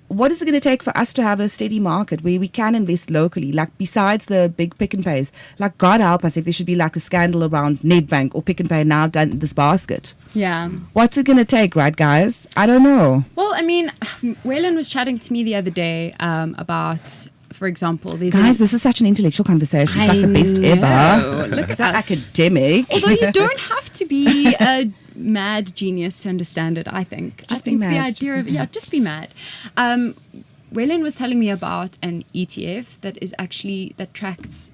S12: What is it going to take for us to have a steady market where we can invest locally? Like, besides the big Pick and Pays, like, God help us if there should be like a scandal around Nedbank or Pick and Pay now done this basket.
S3: Yeah.
S12: What's it going to take, right, guys? I don't know.
S3: Well, I mean, Waylon was chatting to me the other day about, for example, these
S12: guys, this is such an intellectual conversation. It's like the best ever.
S3: Look
S12: at academic.
S3: Although you don't have to be a mad genius to understand it, I think.
S12: Just
S3: I think
S12: be mad.
S3: the idea of just be mad. Waylon was telling me about an ETF that is actually that tracks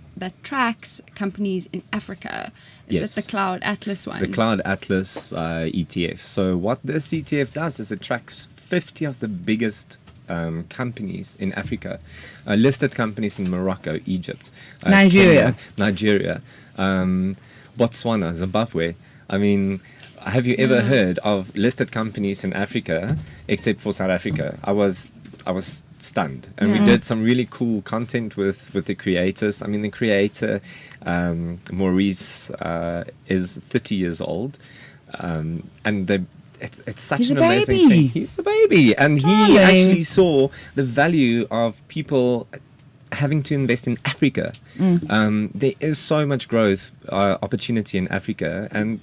S3: companies in Africa. Is it the Cloud Atlas one?
S4: It's the Cloud Atlas ETF. So what this ETF does is it tracks 50 of the biggest companies in Africa, listed companies in Morocco, Egypt,
S12: Nigeria,
S4: Botswana, Zimbabwe. I mean, have you ever heard of listed companies in Africa except for South Africa? I was stunned, and we did some really cool content with the creators. I mean, the creator Maurice is 30 years old, and it's such an amazing thing. He's a baby, and he actually saw the value of people having to invest in Africa. There is so much growth opportunity in Africa, and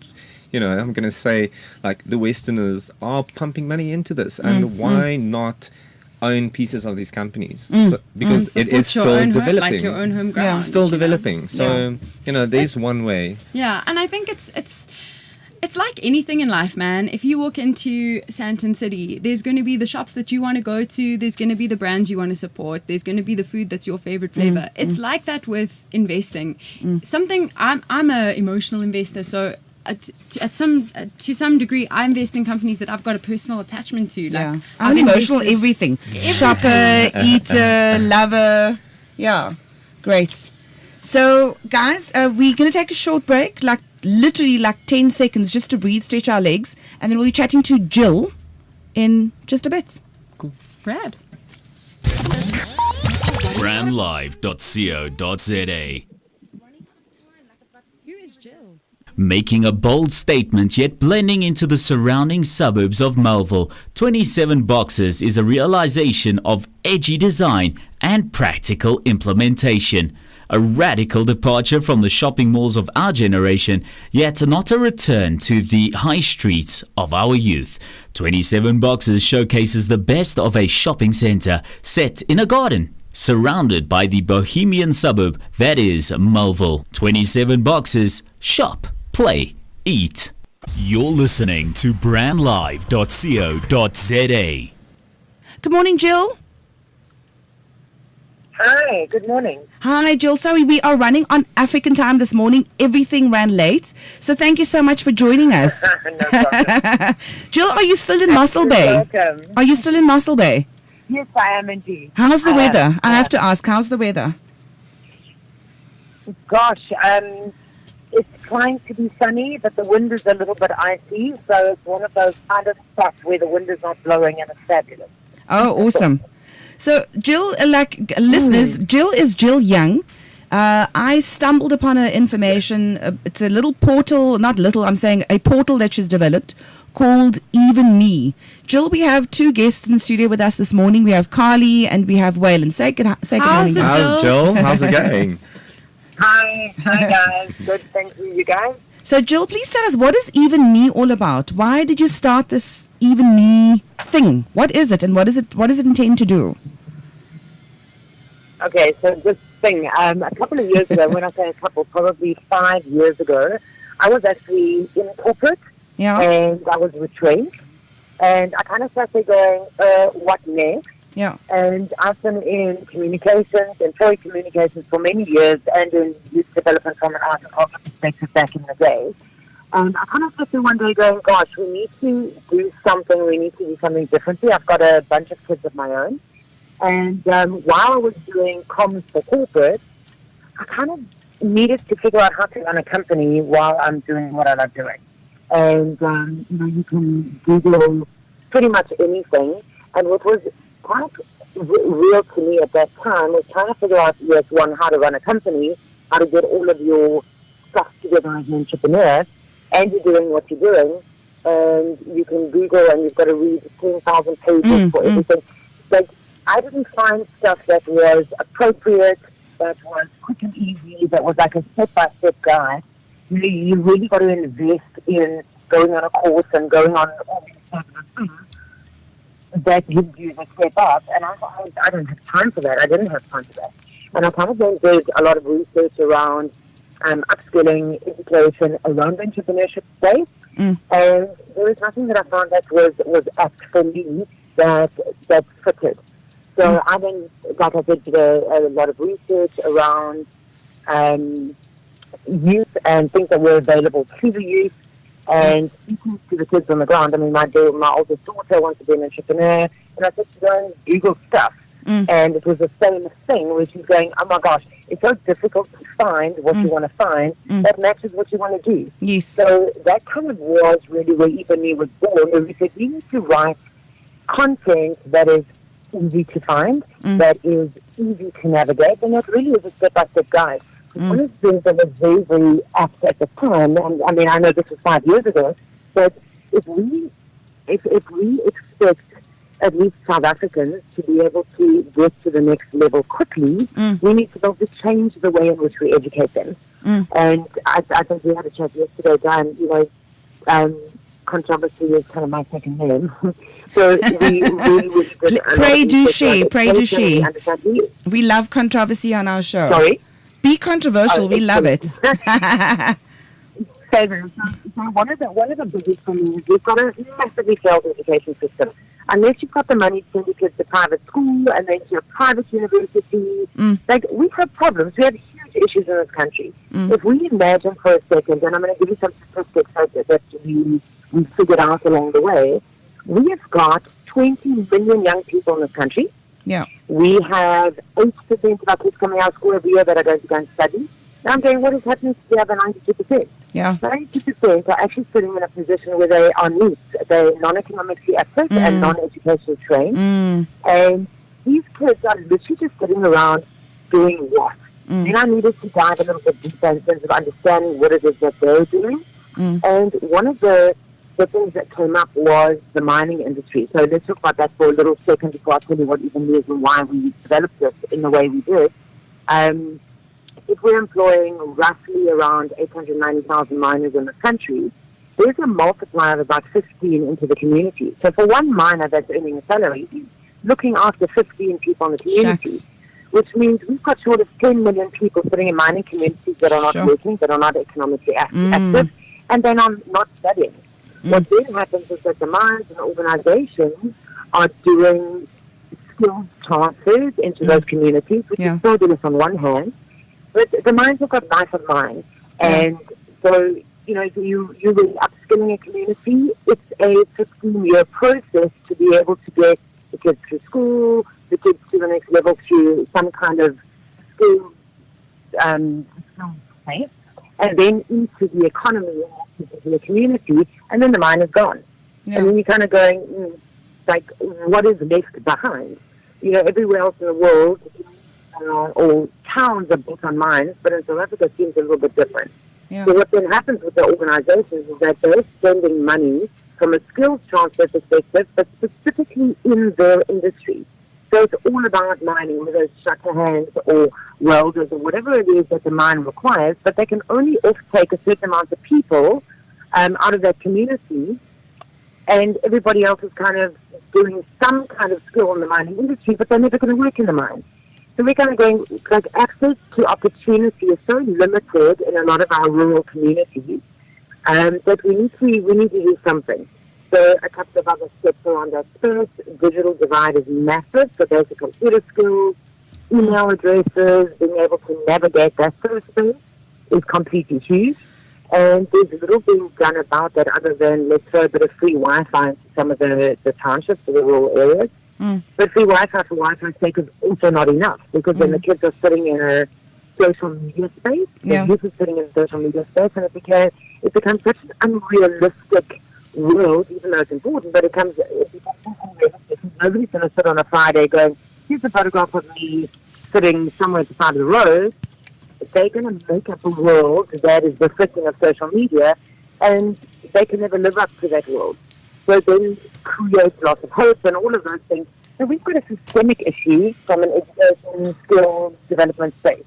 S4: you know, I'm going to say, like, the Westerners are pumping money into this, and why not own pieces of these companies? Because it is still developing,
S3: like your own home ground.
S4: Still developing. So you know, there's one way.
S3: Yeah, and I think it's like anything in life, man. If you walk into Sandton City, there's going to be the shops that you want to go to. There's going to be the brands you want to support. There's going to be the food that's your favorite flavor. It's like that with investing. I'm a emotional investor, so to some degree, I invest in companies that I've got a personal attachment to. Like,
S12: I'm emotional everything. Shopper, eater, lover. Yeah, great. So, guys, we're going to take a short break, like literally like 10 seconds just to breathe, stretch our legs, and then we'll be chatting to Jill in just a bit.
S4: Cool.
S3: Brad.
S1: Brandlive.co.za.
S3: Who is Jill?
S1: Making a bold statement yet blending into the surrounding suburbs of Melville, 27 Boxes is a realization of edgy design and practical implementation. A radical departure from the shopping malls of our generation, yet not a return to the high streets of our youth. 27 Boxes showcases the best of a shopping centre set in a garden, surrounded by the bohemian suburb that is Melville. 27 Boxes, shop, play, eat. You're listening to brandlive.co.za.
S12: Good morning, Jill.
S15: Hi, good morning.
S12: Hi, Jill. Sorry, we are running on African time this morning. Everything ran late. So thank you so much for joining us.
S15: No problem.
S12: Jill, are you still in Mossel Bay?
S15: Welcome.
S12: Are you still in Mossel Bay?
S15: Yes, I am indeed.
S12: How's the weather? I have to ask, how's the weather?
S15: Gosh, it's trying to be sunny, but the wind is a little bit icy. So it's one of those kind of spots where the wind is not blowing and it's fabulous.
S12: Oh, awesome. So, Jill, like listeners, Jill is Jill Young. I stumbled upon her information. It's a little portal, not little, I'm saying a portal that she's developed called Even Me. Jill, we have two guests in the studio with us this morning. We have Carly and we have Waylon. Say good morning.
S4: How's Jill? How's it going?
S15: Hi guys. Good, thank you, you guys.
S12: So, Jill, please tell us, what is Even Me all about? Why did you start this Even Me thing? What is it, and what does it intend to do?
S15: Okay, so this thing, a couple of years ago, when I say a couple, probably 5 years ago, I was actually in corporate, and I was retrenched, and I kind of sat there going, what next?
S12: Yeah.
S15: And I've been in communications, employee communications for many years, and in youth development from an art and culture perspective back in the day. And I kind of sat there one day going, gosh, we need to do something, we need to do something differently. I've got a bunch of kids of my own. And while I was doing comms for corporate, I kind of needed to figure out how to run a company while I'm doing what I love doing. And, you can Google pretty much anything. And what was quite real to me at that time was trying to figure out, yes, one, how to run a company, how to get all of your stuff together as an entrepreneur, and you're doing what you're doing. And you can Google and you've got to read 10,000 pages for everything. Like, I didn't find stuff that was appropriate, that was quick and easy, that was like a step-by-step guide. You really got to invest in going on a course and going on all these types of things that gives you the step up. And I don't have time for that. I didn't have time for that. And I kind of then did a lot of research around upskilling, education, around the entrepreneurship space. And there was nothing that I found that was apt for me that fitted. So I then, like I said, did a lot of research around youth and things that were available to the youth and speaking to the kids on the ground. I mean, my oldest daughter wants to be an entrepreneur, and I said to go and Google stuff. And it was the same thing where she's going, oh my gosh, it's so difficult to find what you want to find that matches what you want to do.
S12: Yes.
S15: So that kind of was really where Ebony was born, where we said we need to write content that is easy to find, that is easy to navigate, and that really is a step-by-step guide. One of the things that was very, very apt at the time, and I mean, I know this was 5 years ago, but if we expect at least South Africans to be able to get to the next level quickly, we need to be able to change the way in which we educate them. And I think we had a chat yesterday, Dan, controversy is kind of my second name. So we really
S12: pray do she. We love controversy on our show.
S15: Sorry?
S12: Be controversial, we love it.
S15: So one of the biggest for me is we've got a massively failed education system. Unless you've got the money to send your kids to private school and then to a private university, like we have problems. We have huge issues in this country. If we imagine for a second, and I'm going to give you some statistics that we figured out along the way, we have got 20 million young people in this country.
S12: Yeah.
S15: We have 8% of our kids coming out of school every year that are going to go and study. Now I'm going, what is happening to the other 92%?
S12: Yeah.
S15: 92% are actually sitting in a position where they are neat. They're non-economically active and non-educational trained. And these kids are literally just sitting around doing what? Then I needed to dive a little bit deeper in terms of understanding what it is that they're doing. And one of the things that came up was the mining industry. So let's talk about that for a little second before I tell you what even is and why we developed this in the way we did. If we're employing roughly around 890,000 miners in the country, there's a multiplier of about 15 into the community. So for one miner that's earning a salary, he's looking after 15 people in the community, which means we've got short of 10 million people sitting in mining communities that are not working, that are not economically active, and they're not studying. What then happens is that the mines and organizations are doing skills transfers into those communities, which is fabulous on one hand, but the mines have got life of mine. And so, if you're really upskilling a community, it's a 15-year process to be able to get the kids through school, the kids to the next level through some kind of skill space, and then into the economy, into the community, and then the mine is gone. And then you're kind of going, what is left behind? Everywhere else in the world, or towns are built on mines, but in South Africa it seems a little bit different. So what then happens with the organizations is that they're spending money from a skills transfer perspective, but specifically in their industry. So it's all about mining, whether it's shutter hands or welders or whatever it is that the mine requires, but they can only off-take a certain amount of people out of that community, and everybody else is kind of doing some kind of skill in the mining industry, but they're never going to work in the mine. So we're kind of going, like, access to opportunity is so limited in a lot of our rural communities that we need to do something. So a couple of other steps around that space. Digital divide is massive, so basic computer skills, email addresses, being able to navigate that sort of space is completely huge. And there's little being done about that other than let's throw a bit of free Wi-Fi into some of the townships or the rural areas. But free Wi-Fi for Wi-Fi's sake is also not enough, because then the kids are sitting in a social media space, the youth is sitting in a social media space, and it becomes such an unrealistic world, even though it's important, but it becomes unrealistic. Nobody's going to sit on a Friday going, here's a photograph of me sitting somewhere at the side of the road. They're going to make up a world that is befitting of social media, and they can never live up to that world. So then creates lots of hope and all of those things. So we've got a systemic issue from an education, skills, development space.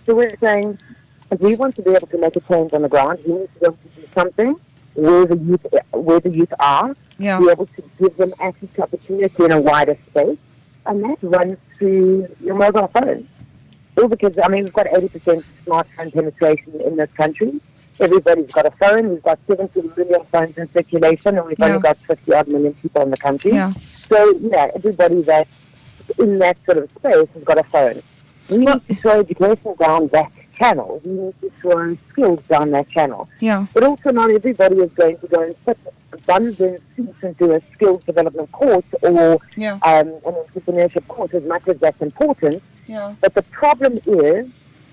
S15: So we're saying, if we want to be able to make a change on the ground, we need to be able to do something where the youth are, be able to give them access to opportunity in a wider space, and that runs through your mobile phone. All because, we've got 80% smartphone penetration in this country. Everybody's got a phone. We've got 70 million phones in circulation, and we've only got 50-odd million people in the country. So, everybody that's in that sort of space has got a phone. We need to throw education down that channel. We need to throw skills down that channel. But also not everybody is going to go and put abundant seats into a skills development course or an entrepreneurship course, as much as that's important. But the problem is,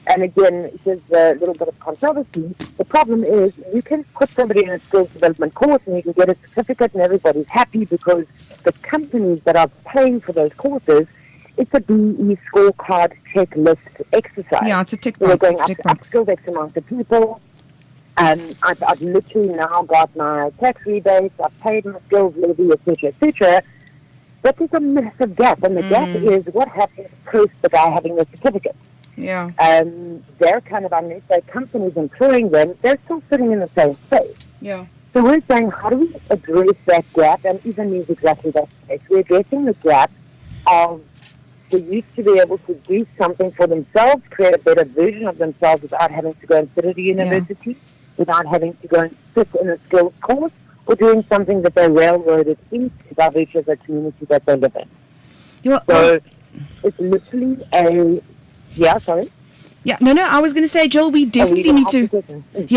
S15: and again, there's a little bit of controversy, the problem is you can put somebody in a skills development course and you can get a certificate and everybody's happy because the companies that are paying for those courses, it's a BE scorecard checklist exercise.
S12: It's a tick box.
S15: We're going upskilled X amount of people. I've literally now got my tax rebates, I've paid my skills levy, etc., etc. But there's a massive gap, and the gap is what happens post the guy having the certificate. They're kind of, unless their companies employing them, they're still sitting in the same space. So we're saying, how do we address that gap? And even means exactly that space. We're addressing the gap of the youth to be able to do something for themselves, create a better version of themselves without having to go and sit at a university, without having to go and sit in a skills course, or doing something that they're railroaded into by virtue of the community that they live in. So it's literally a... sorry?
S12: I was going to say, Joel, we definitely need to...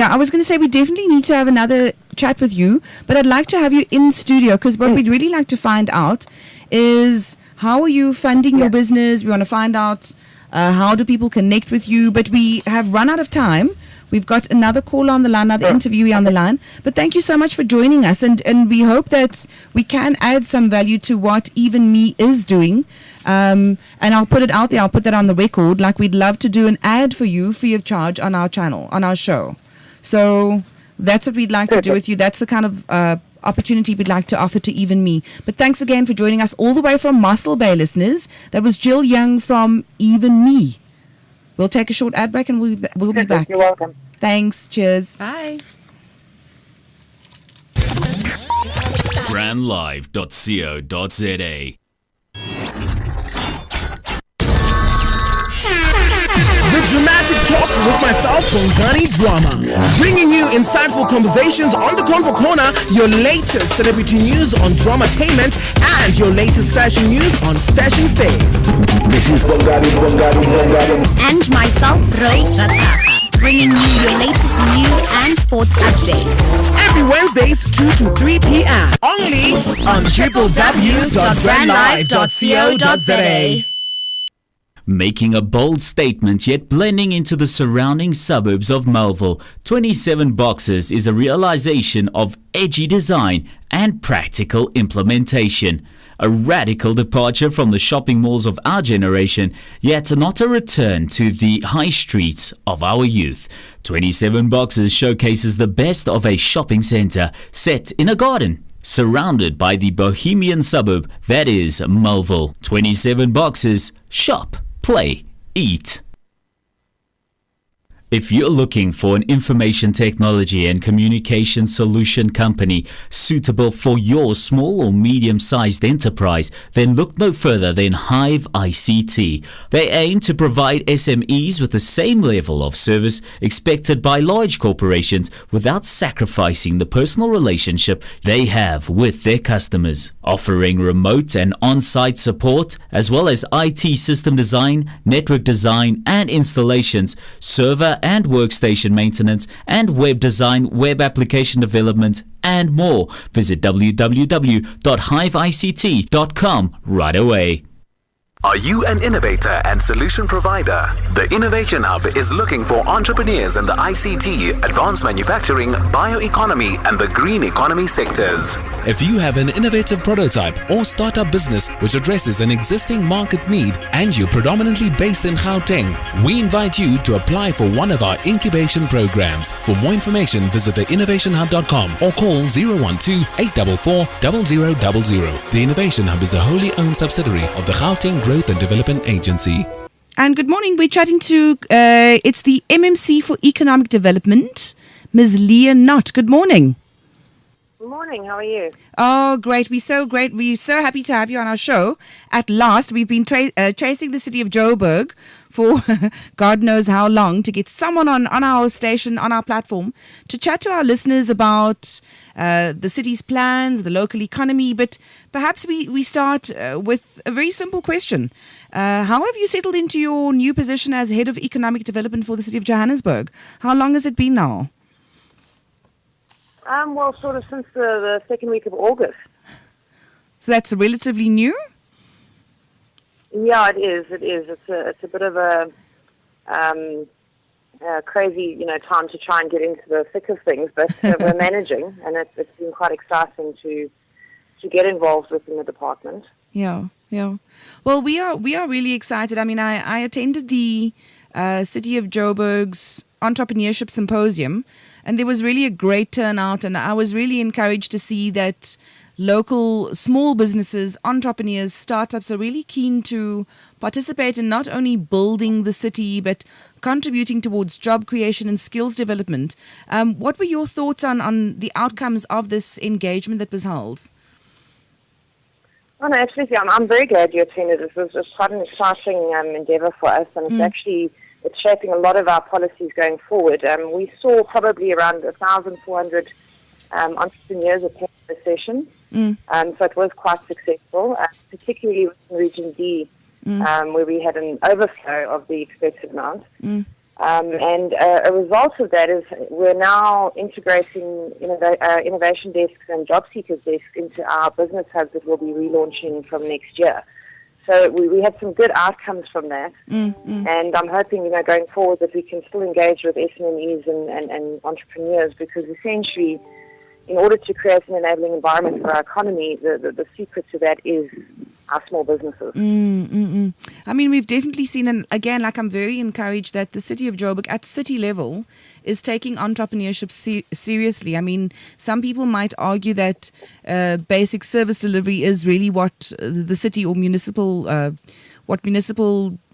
S12: I was going to say we definitely need to have another chat with you, but I'd like to have you in studio, because what we'd really like to find out is how are you funding your business? We want to find out how do people connect with you, but we have run out of time. We've got another caller on the line, another interviewee on the line. But thank you so much for joining us. And we hope that we can add some value to what Even Me is doing. And I'll put it out there. I'll put that on the record. Like, we'd love to do an ad for you free of charge on our channel, on our show. So that's what we'd like to do with you. That's the kind of opportunity we'd like to offer to Even Me. But thanks again for joining us all the way from Mossel Bay, listeners. That was Jill Young from Even Me. We'll take a short ad break and we'll be back.
S15: You're welcome.
S12: Thanks. Cheers.
S3: Bye.
S1: brandlive.co.za.
S6: The Dramatic Talk with myself, Bongani Drama. Bringing you insightful conversations on the Convo Corner, your latest celebrity news on Dramatainment, and your latest fashion news on Fashion Fade.
S7: This is Bongani.
S8: And myself, Rose Ratsaha, bringing you your latest news and sports updates.
S6: Every Wednesdays, 2 to 3 p.m. Only on www.brandlive.co.za.
S1: Making a bold statement yet blending into the surrounding suburbs of Melville, 27 Boxes is a realization of edgy design and practical implementation. A radical departure from the shopping malls of our generation, yet not a return to the high streets of our youth. 27 Boxes showcases the best of a shopping centre set in a garden, surrounded by the bohemian suburb that is Melville. 27 Boxes, shop, play, eat. If you're looking for an information technology and communication solution company suitable for your small or medium-sized enterprise, then look no further than Hive ICT. They aim to provide SMEs with the same level of service expected by large corporations without sacrificing the personal relationship they have with their customers. Offering remote and on-site support, as well as IT system design, network design and installations, server and workstation maintenance, and web design, web application development, and more. Visit www.hiveict.com right away.
S10: Are you an innovator and solution provider? The Innovation Hub is looking for entrepreneurs in the ICT, advanced manufacturing, bioeconomy, and the green economy sectors.
S11: If you have an innovative prototype or startup business which addresses an existing market need and you're predominantly based in Gauteng, we invite you to apply for one of our incubation programs. For more information, visit theinnovationhub.com or call 012-844-0000. The Innovation Hub is a wholly owned subsidiary of the Gauteng Growth and Development Agency.
S12: And good morning. We're chatting to, it's the MMC for Economic Development, Ms. Leah Knott. Good morning.
S16: Good morning. How are you?
S12: Oh, great. We're so great. We're so happy to have you on our show. At last, we've been chasing the city of Joburg for God knows how long to get someone on our station, on our platform, to chat to our listeners about the city's plans, the local economy. But perhaps we start with a very simple question. How have you settled into your new position as Head of Economic Development for the city of Johannesburg? How long has it been now?
S16: Well, sort of since the second week of August.
S12: So that's relatively new?
S16: Yeah, it is. It is. It's a bit of a crazy, time to try and get into the thick of things, but we're managing, and it's been quite exciting to get involved within the department.
S12: Yeah. Well, we are really excited. I mean, I attended the City of Joburg's Entrepreneurship Symposium, and there was really a great turnout, and I was really encouraged to see that local small businesses, entrepreneurs, startups are really keen to participate in not only building the city, but contributing towards job creation and skills development. What were your thoughts on the outcomes of this engagement that was held?
S16: Oh, no, absolutely. I'm very glad you attended. This was quite an exciting endeavour for us, and it's shaping a lot of our policies going forward. We saw probably around 1,400 entrepreneurs attend the session, so it was quite successful, particularly within Region D, where we had an overflow of the expected amount. And a result of that is we're now integrating innovation desks and job seekers desks into our business hubs that we'll be relaunching from next year. So we had some good outcomes from that, and I'm hoping, going forward that we can still engage with SMEs and entrepreneurs, because essentially, in order to create an enabling environment for our economy, the secret to that is our small businesses.
S12: I mean, we've definitely seen, and again, I'm very encouraged that the city of Joburg at city level is taking entrepreneurship seriously. I mean, some people might argue that basic service delivery is really what the city or municipal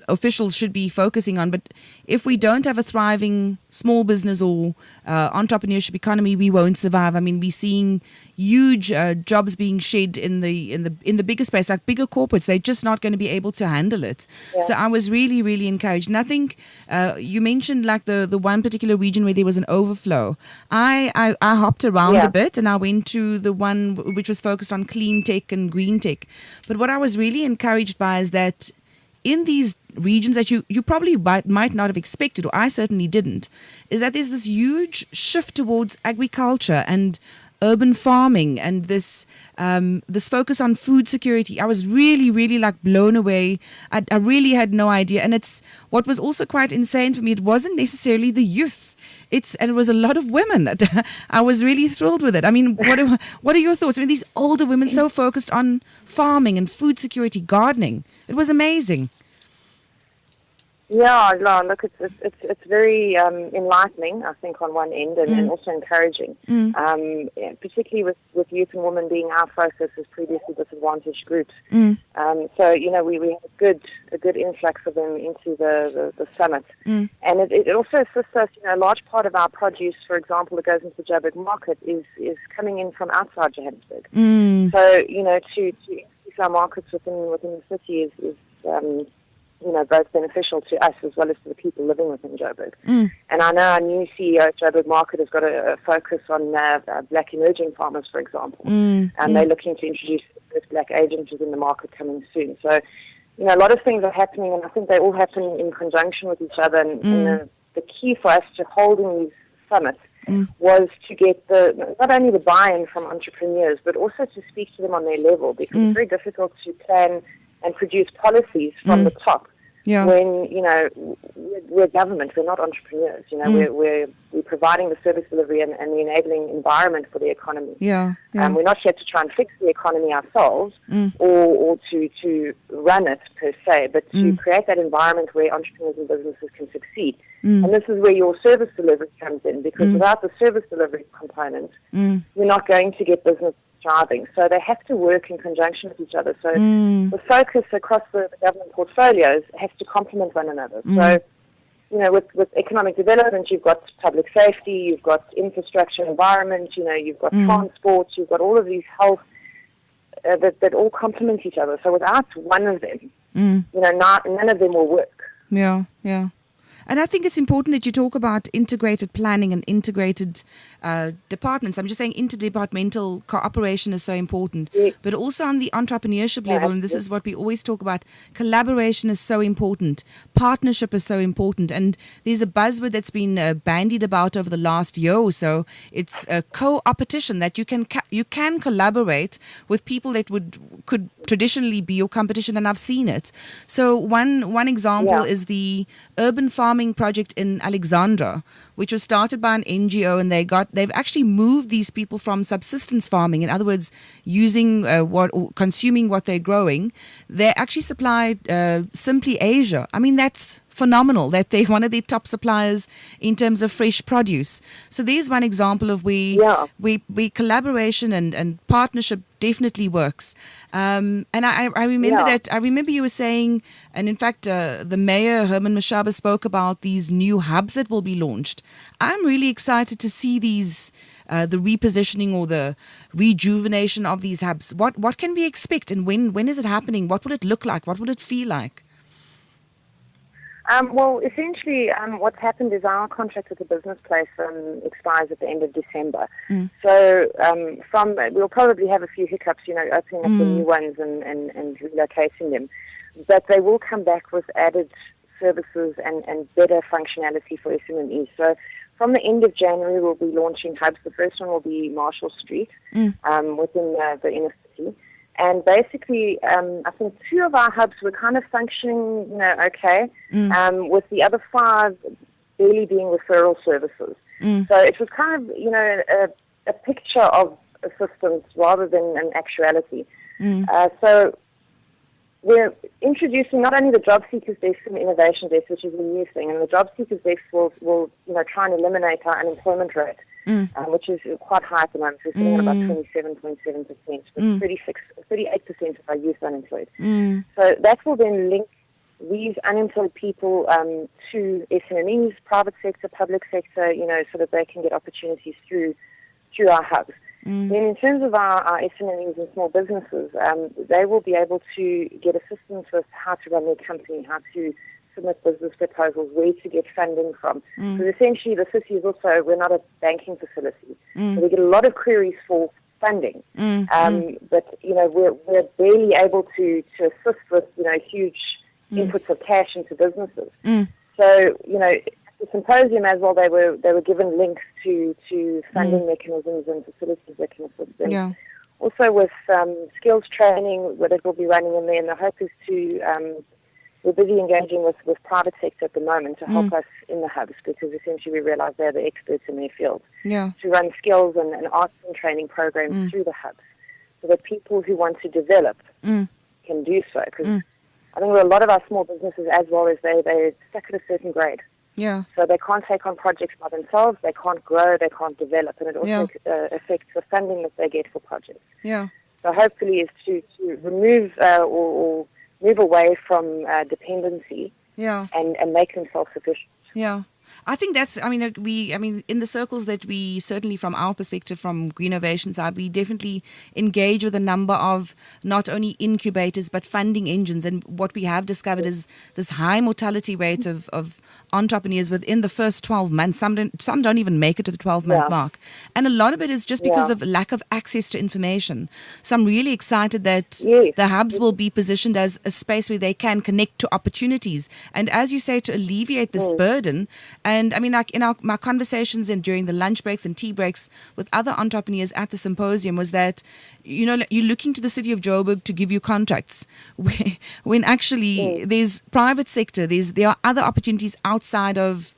S12: officials should be focusing on. But if we don't have a thriving small business or entrepreneurship economy, we won't survive. I mean, we're seeing huge jobs being shed in the bigger space, like bigger corporates. They're just not going to be able to handle it. Yeah. So I was really, really encouraged. And I think you mentioned the one particular region where there was an overflow. I hopped around a bit, and I went to the one which was focused on clean tech and green tech. But what I was really encouraged by is that in these regions that you probably might not have expected, or I certainly didn't, is that there's this huge shift towards agriculture and urban farming, and this focus on food security. I was really, really blown away. I really had no idea. And it's what was also quite insane for me. It wasn't necessarily the youth. And it was a lot of women. I was really thrilled with it. I mean, what are your thoughts? I mean, these older women so focused on farming and food security, gardening. It was amazing.
S16: Yeah, no, look, it's very enlightening, I think, on one end, and also encouraging. Yeah, particularly with youth and women being our focus as previously disadvantaged groups. So we have a good influx of them into the summit, and it also assists us. A large part of our produce, for example, that goes into the Joburg market is coming in from outside Johannesburg. So to increase our markets within the city is both beneficial to us as well as to the people living within Joburg. And I know our new CEO of Joburg Market has got a focus on black emerging farmers, for example. And they're looking to introduce the first black agents within the market coming soon. So, a lot of things are happening, and I think they all happen in conjunction with each other. And the key for us to holding these summits was to get not only the buy-in from entrepreneurs, but also to speak to them on their level, because it's very difficult to plan and produce policies from the top when, we're government, we're not entrepreneurs. We're providing the service delivery and the enabling environment for the economy. We're not here to try and fix the economy ourselves or to run it per se, but to create that environment where entrepreneurs and businesses can succeed. And this is where your service delivery comes in, because without the service delivery component, we're not going to get business thriving. So they have to work in conjunction with each other. So the focus across the government portfolios has to complement one another. So, with economic development, you've got public safety, you've got infrastructure, environment, you've got transport, you've got all of these health that all complement each other. So without one of them, none of them will work.
S12: Yeah. And I think it's important that you talk about integrated planning and integrated departments. I'm just saying interdepartmental cooperation is so important, but also on the entrepreneurship level, and this is what we always talk about, collaboration is so important, partnership is so important, and there's a buzzword that's been bandied about over the last year or so. It's a co-opetition, that you can collaborate with people that could traditionally be your competition, and I've seen it. So one example is the urban farming project in Alexandra, which was started by an NGO, and they've actually moved these people from subsistence farming, in other words, using consuming what they're growing. They actually supplied Simply Asia. I mean, that's phenomenal that they're one of the top suppliers in terms of fresh produce. So there's one example of where collaboration and partnership definitely works. And I remember that. I remember you were saying, and in fact, the mayor, Herman Mashaba, spoke about these new hubs that will be launched. I'm really excited to see these, the repositioning or the rejuvenation of these hubs. What can we expect, and when is it happening? What would it look like? What would it feel like?
S16: Well, essentially, what's happened is our contract with the business place expires at the end of December. So we'll probably have a few hiccups, opening up the new ones and relocating them. But they will come back with added services and better functionality for SMMEs. So from the end of January, we'll be launching hubs. The first one will be Marshall Street within the inner city. And basically, I think 2 of our hubs were kind of functioning, okay, with the other 5 barely being referral services. So it was kind of, a picture of systems rather than an actuality. So we're introducing not only the Job Seekers Desk and the Innovation Desk, which is a new thing, and the Job Seekers Desk will try and eliminate our unemployment rate. Which is quite high at the moment. We're sitting at about 27.7%, with 38% of our youth unemployed. So that will then link these unemployed people to SMMEs, private sector, public sector, so that they can get opportunities through our hubs. Then in terms of our SMMEs and small businesses, they will be able to get assistance with how to run their company, how to submit business proposals, where to get funding from. Because essentially the city is also, we're not a banking facility. So we get a lot of queries for funding. But, we're barely able to assist with, huge inputs of cash into businesses. So, the symposium as well, they were given links to funding mechanisms and facilities that can assist them. Also with skills training that will be running in there, and the hope is to we're busy engaging with private sector at the moment to help us in the hubs, because essentially we realize they're the experts in their field. To run skills and arts and training programs through the hubs, so that people who want to develop can do so. Because I think a lot of our small businesses as well is they're stuck at a certain grade.
S12: Yeah.
S16: So they can't take on projects by themselves, they can't grow, they can't develop, and it also affects the funding that they get for projects.
S12: Yeah.
S16: So hopefully is to remove or move away from dependency and make them self-sufficient.
S12: Yeah. I think that's, in the circles that we, certainly from our perspective, from Greenovation side, we definitely engage with a number of not only incubators, but funding engines. And what we have discovered is this high mortality rate of entrepreneurs within the first 12 months. Some don't even make it to the 12-month mark. And a lot of it is just because of lack of access to information. So I'm really excited that the hubs will be positioned as a space where they can connect to opportunities. And as you say, to alleviate this burden. And I mean, like in my conversations and during the lunch breaks and tea breaks with other entrepreneurs at the symposium was that, you're looking to the city of Joburg to give you contracts when actually there's private sector, there are other opportunities outside of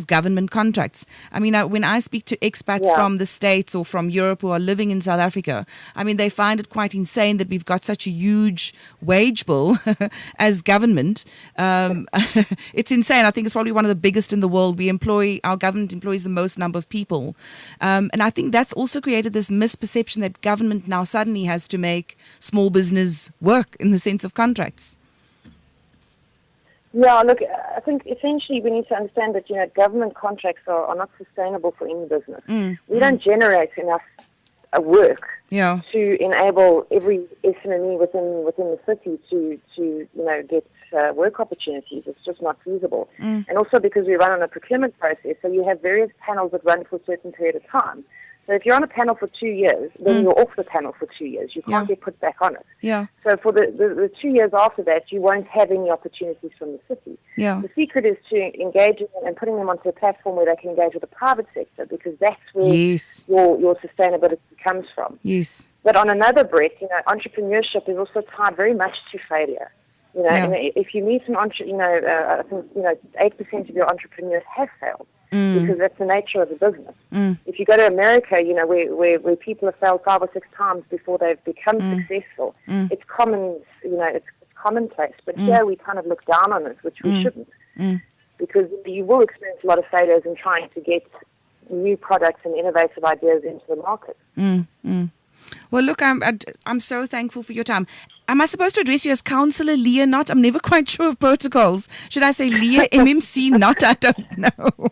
S12: government contracts. I mean, when I speak to expats from the States or from Europe who are living in South Africa, I mean, they find it quite insane that we've got such a huge wage bill as government. It's insane. I think it's probably one of the biggest in the world. Our government employs the most number of people. And I think that's also created this misperception that government now suddenly has to make small business work in the sense of contracts.
S16: Yeah, look, I think essentially we need to understand that, government contracts are not sustainable for any business. We don't generate enough work to enable every SME within the city to get work opportunities. It's just not feasible. And also because we run on a procurement process, so you have various panels that run for a certain period of time. So if you're on a panel for 2 years, then you're off the panel for 2 years. You can't get put back on it.
S12: Yeah.
S16: So for the 2 years after that, you won't have any opportunities from the city.
S12: Yeah.
S16: The secret is to engage them and putting them onto a platform where they can engage with the private sector, because that's where your sustainability comes from.
S12: Yes.
S16: But on another breath, entrepreneurship is also tied very much to failure. And if you meet an entrepreneur, I think 8% of your entrepreneurs have failed. Because that's the nature of the business. If you go to America, where people have failed 5 or 6 times before they've become successful, it's common, it's commonplace. But here we kind of look down on it, which we shouldn't, because you will experience a lot of failures in trying to get new products and innovative ideas into the market.
S12: Well, look, I'm so thankful for your time. Am I supposed to address you as Councillor Leah Knott? I'm never quite sure of protocols. Should I say Leah MMC Knott? I don't know.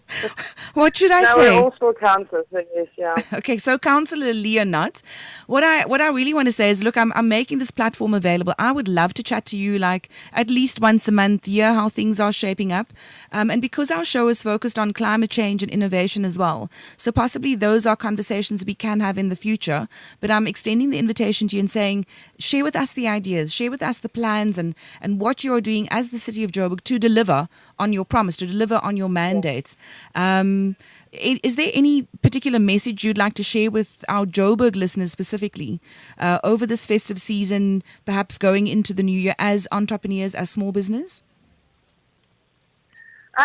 S12: What should I say?
S16: No, we're all still councillors, so yes, yeah.
S12: Okay, so Councillor Leah Knott. What I really want to say is, look, I'm making this platform available. I would love to chat to you like at least once a month, hear how things are shaping up. And because our show is focused on climate change and innovation as well, so possibly those are conversations we can have in the future. But I'm extending the invitation to you and saying, share with us the ideas, share with us the plans and what you're doing as the City of Joburg to deliver on your promise, to deliver on your mandates. Is there any particular message you'd like to share with our Joburg listeners specifically over this festive season, perhaps going into the new year as entrepreneurs, as small business?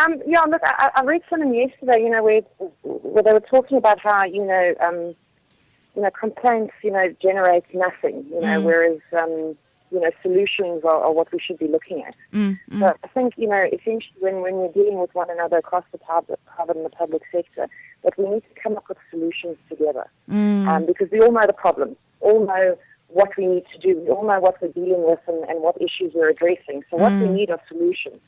S16: Look, I read something yesterday, where they were talking about how, complaints, generate nothing, whereas, solutions are what we should be looking at. So I think, essentially when we're dealing with one another across the private and the public sector, that we need to come up with solutions together. Because we all know the problems, all know what we need to do, we all know what we're dealing with and what issues we're addressing. So what we need are solutions.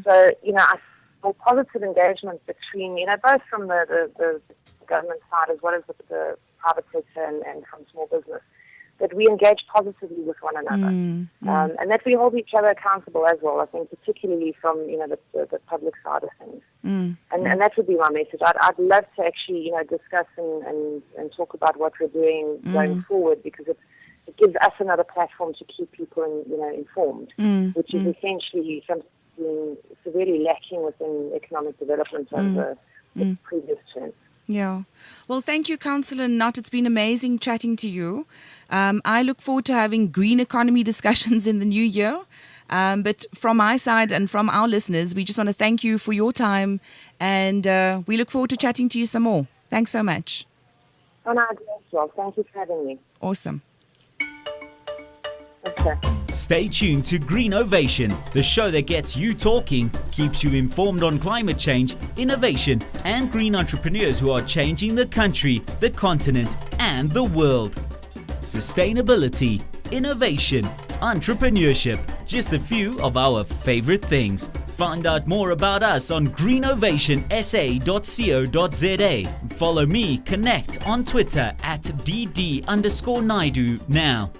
S16: So, I feel positive engagement between, both from the government side as well as the private sector and from small business, that we engage positively with one another, and that we hold each other accountable as well. I think particularly from the public side of things, and that would be my message. I'd love to actually discuss and talk about what we're doing going forward, because it gives us another platform to keep people informed, which is essentially something severely lacking within economic development over the previous term.
S12: Yeah. Well, thank you, Councillor Knott. It's been amazing chatting to you. I look forward to having green economy discussions in the new year. But from my side and from our listeners, we just want to thank you for your time, and we look forward to chatting to you some more. Thanks so much.
S16: Oh, no, well, thank you for having me.
S12: Awesome.
S16: Okay.
S1: Stay tuned to Greenovation, the show that gets you talking, keeps you informed on climate change, innovation, and green entrepreneurs who are changing the country, the continent, and the world. Sustainability, innovation, entrepreneurship, just a few of our favorite things. Find out more about us on greenovationsA.co.za. Follow me, Connect, on Twitter at @DD_Naidu now.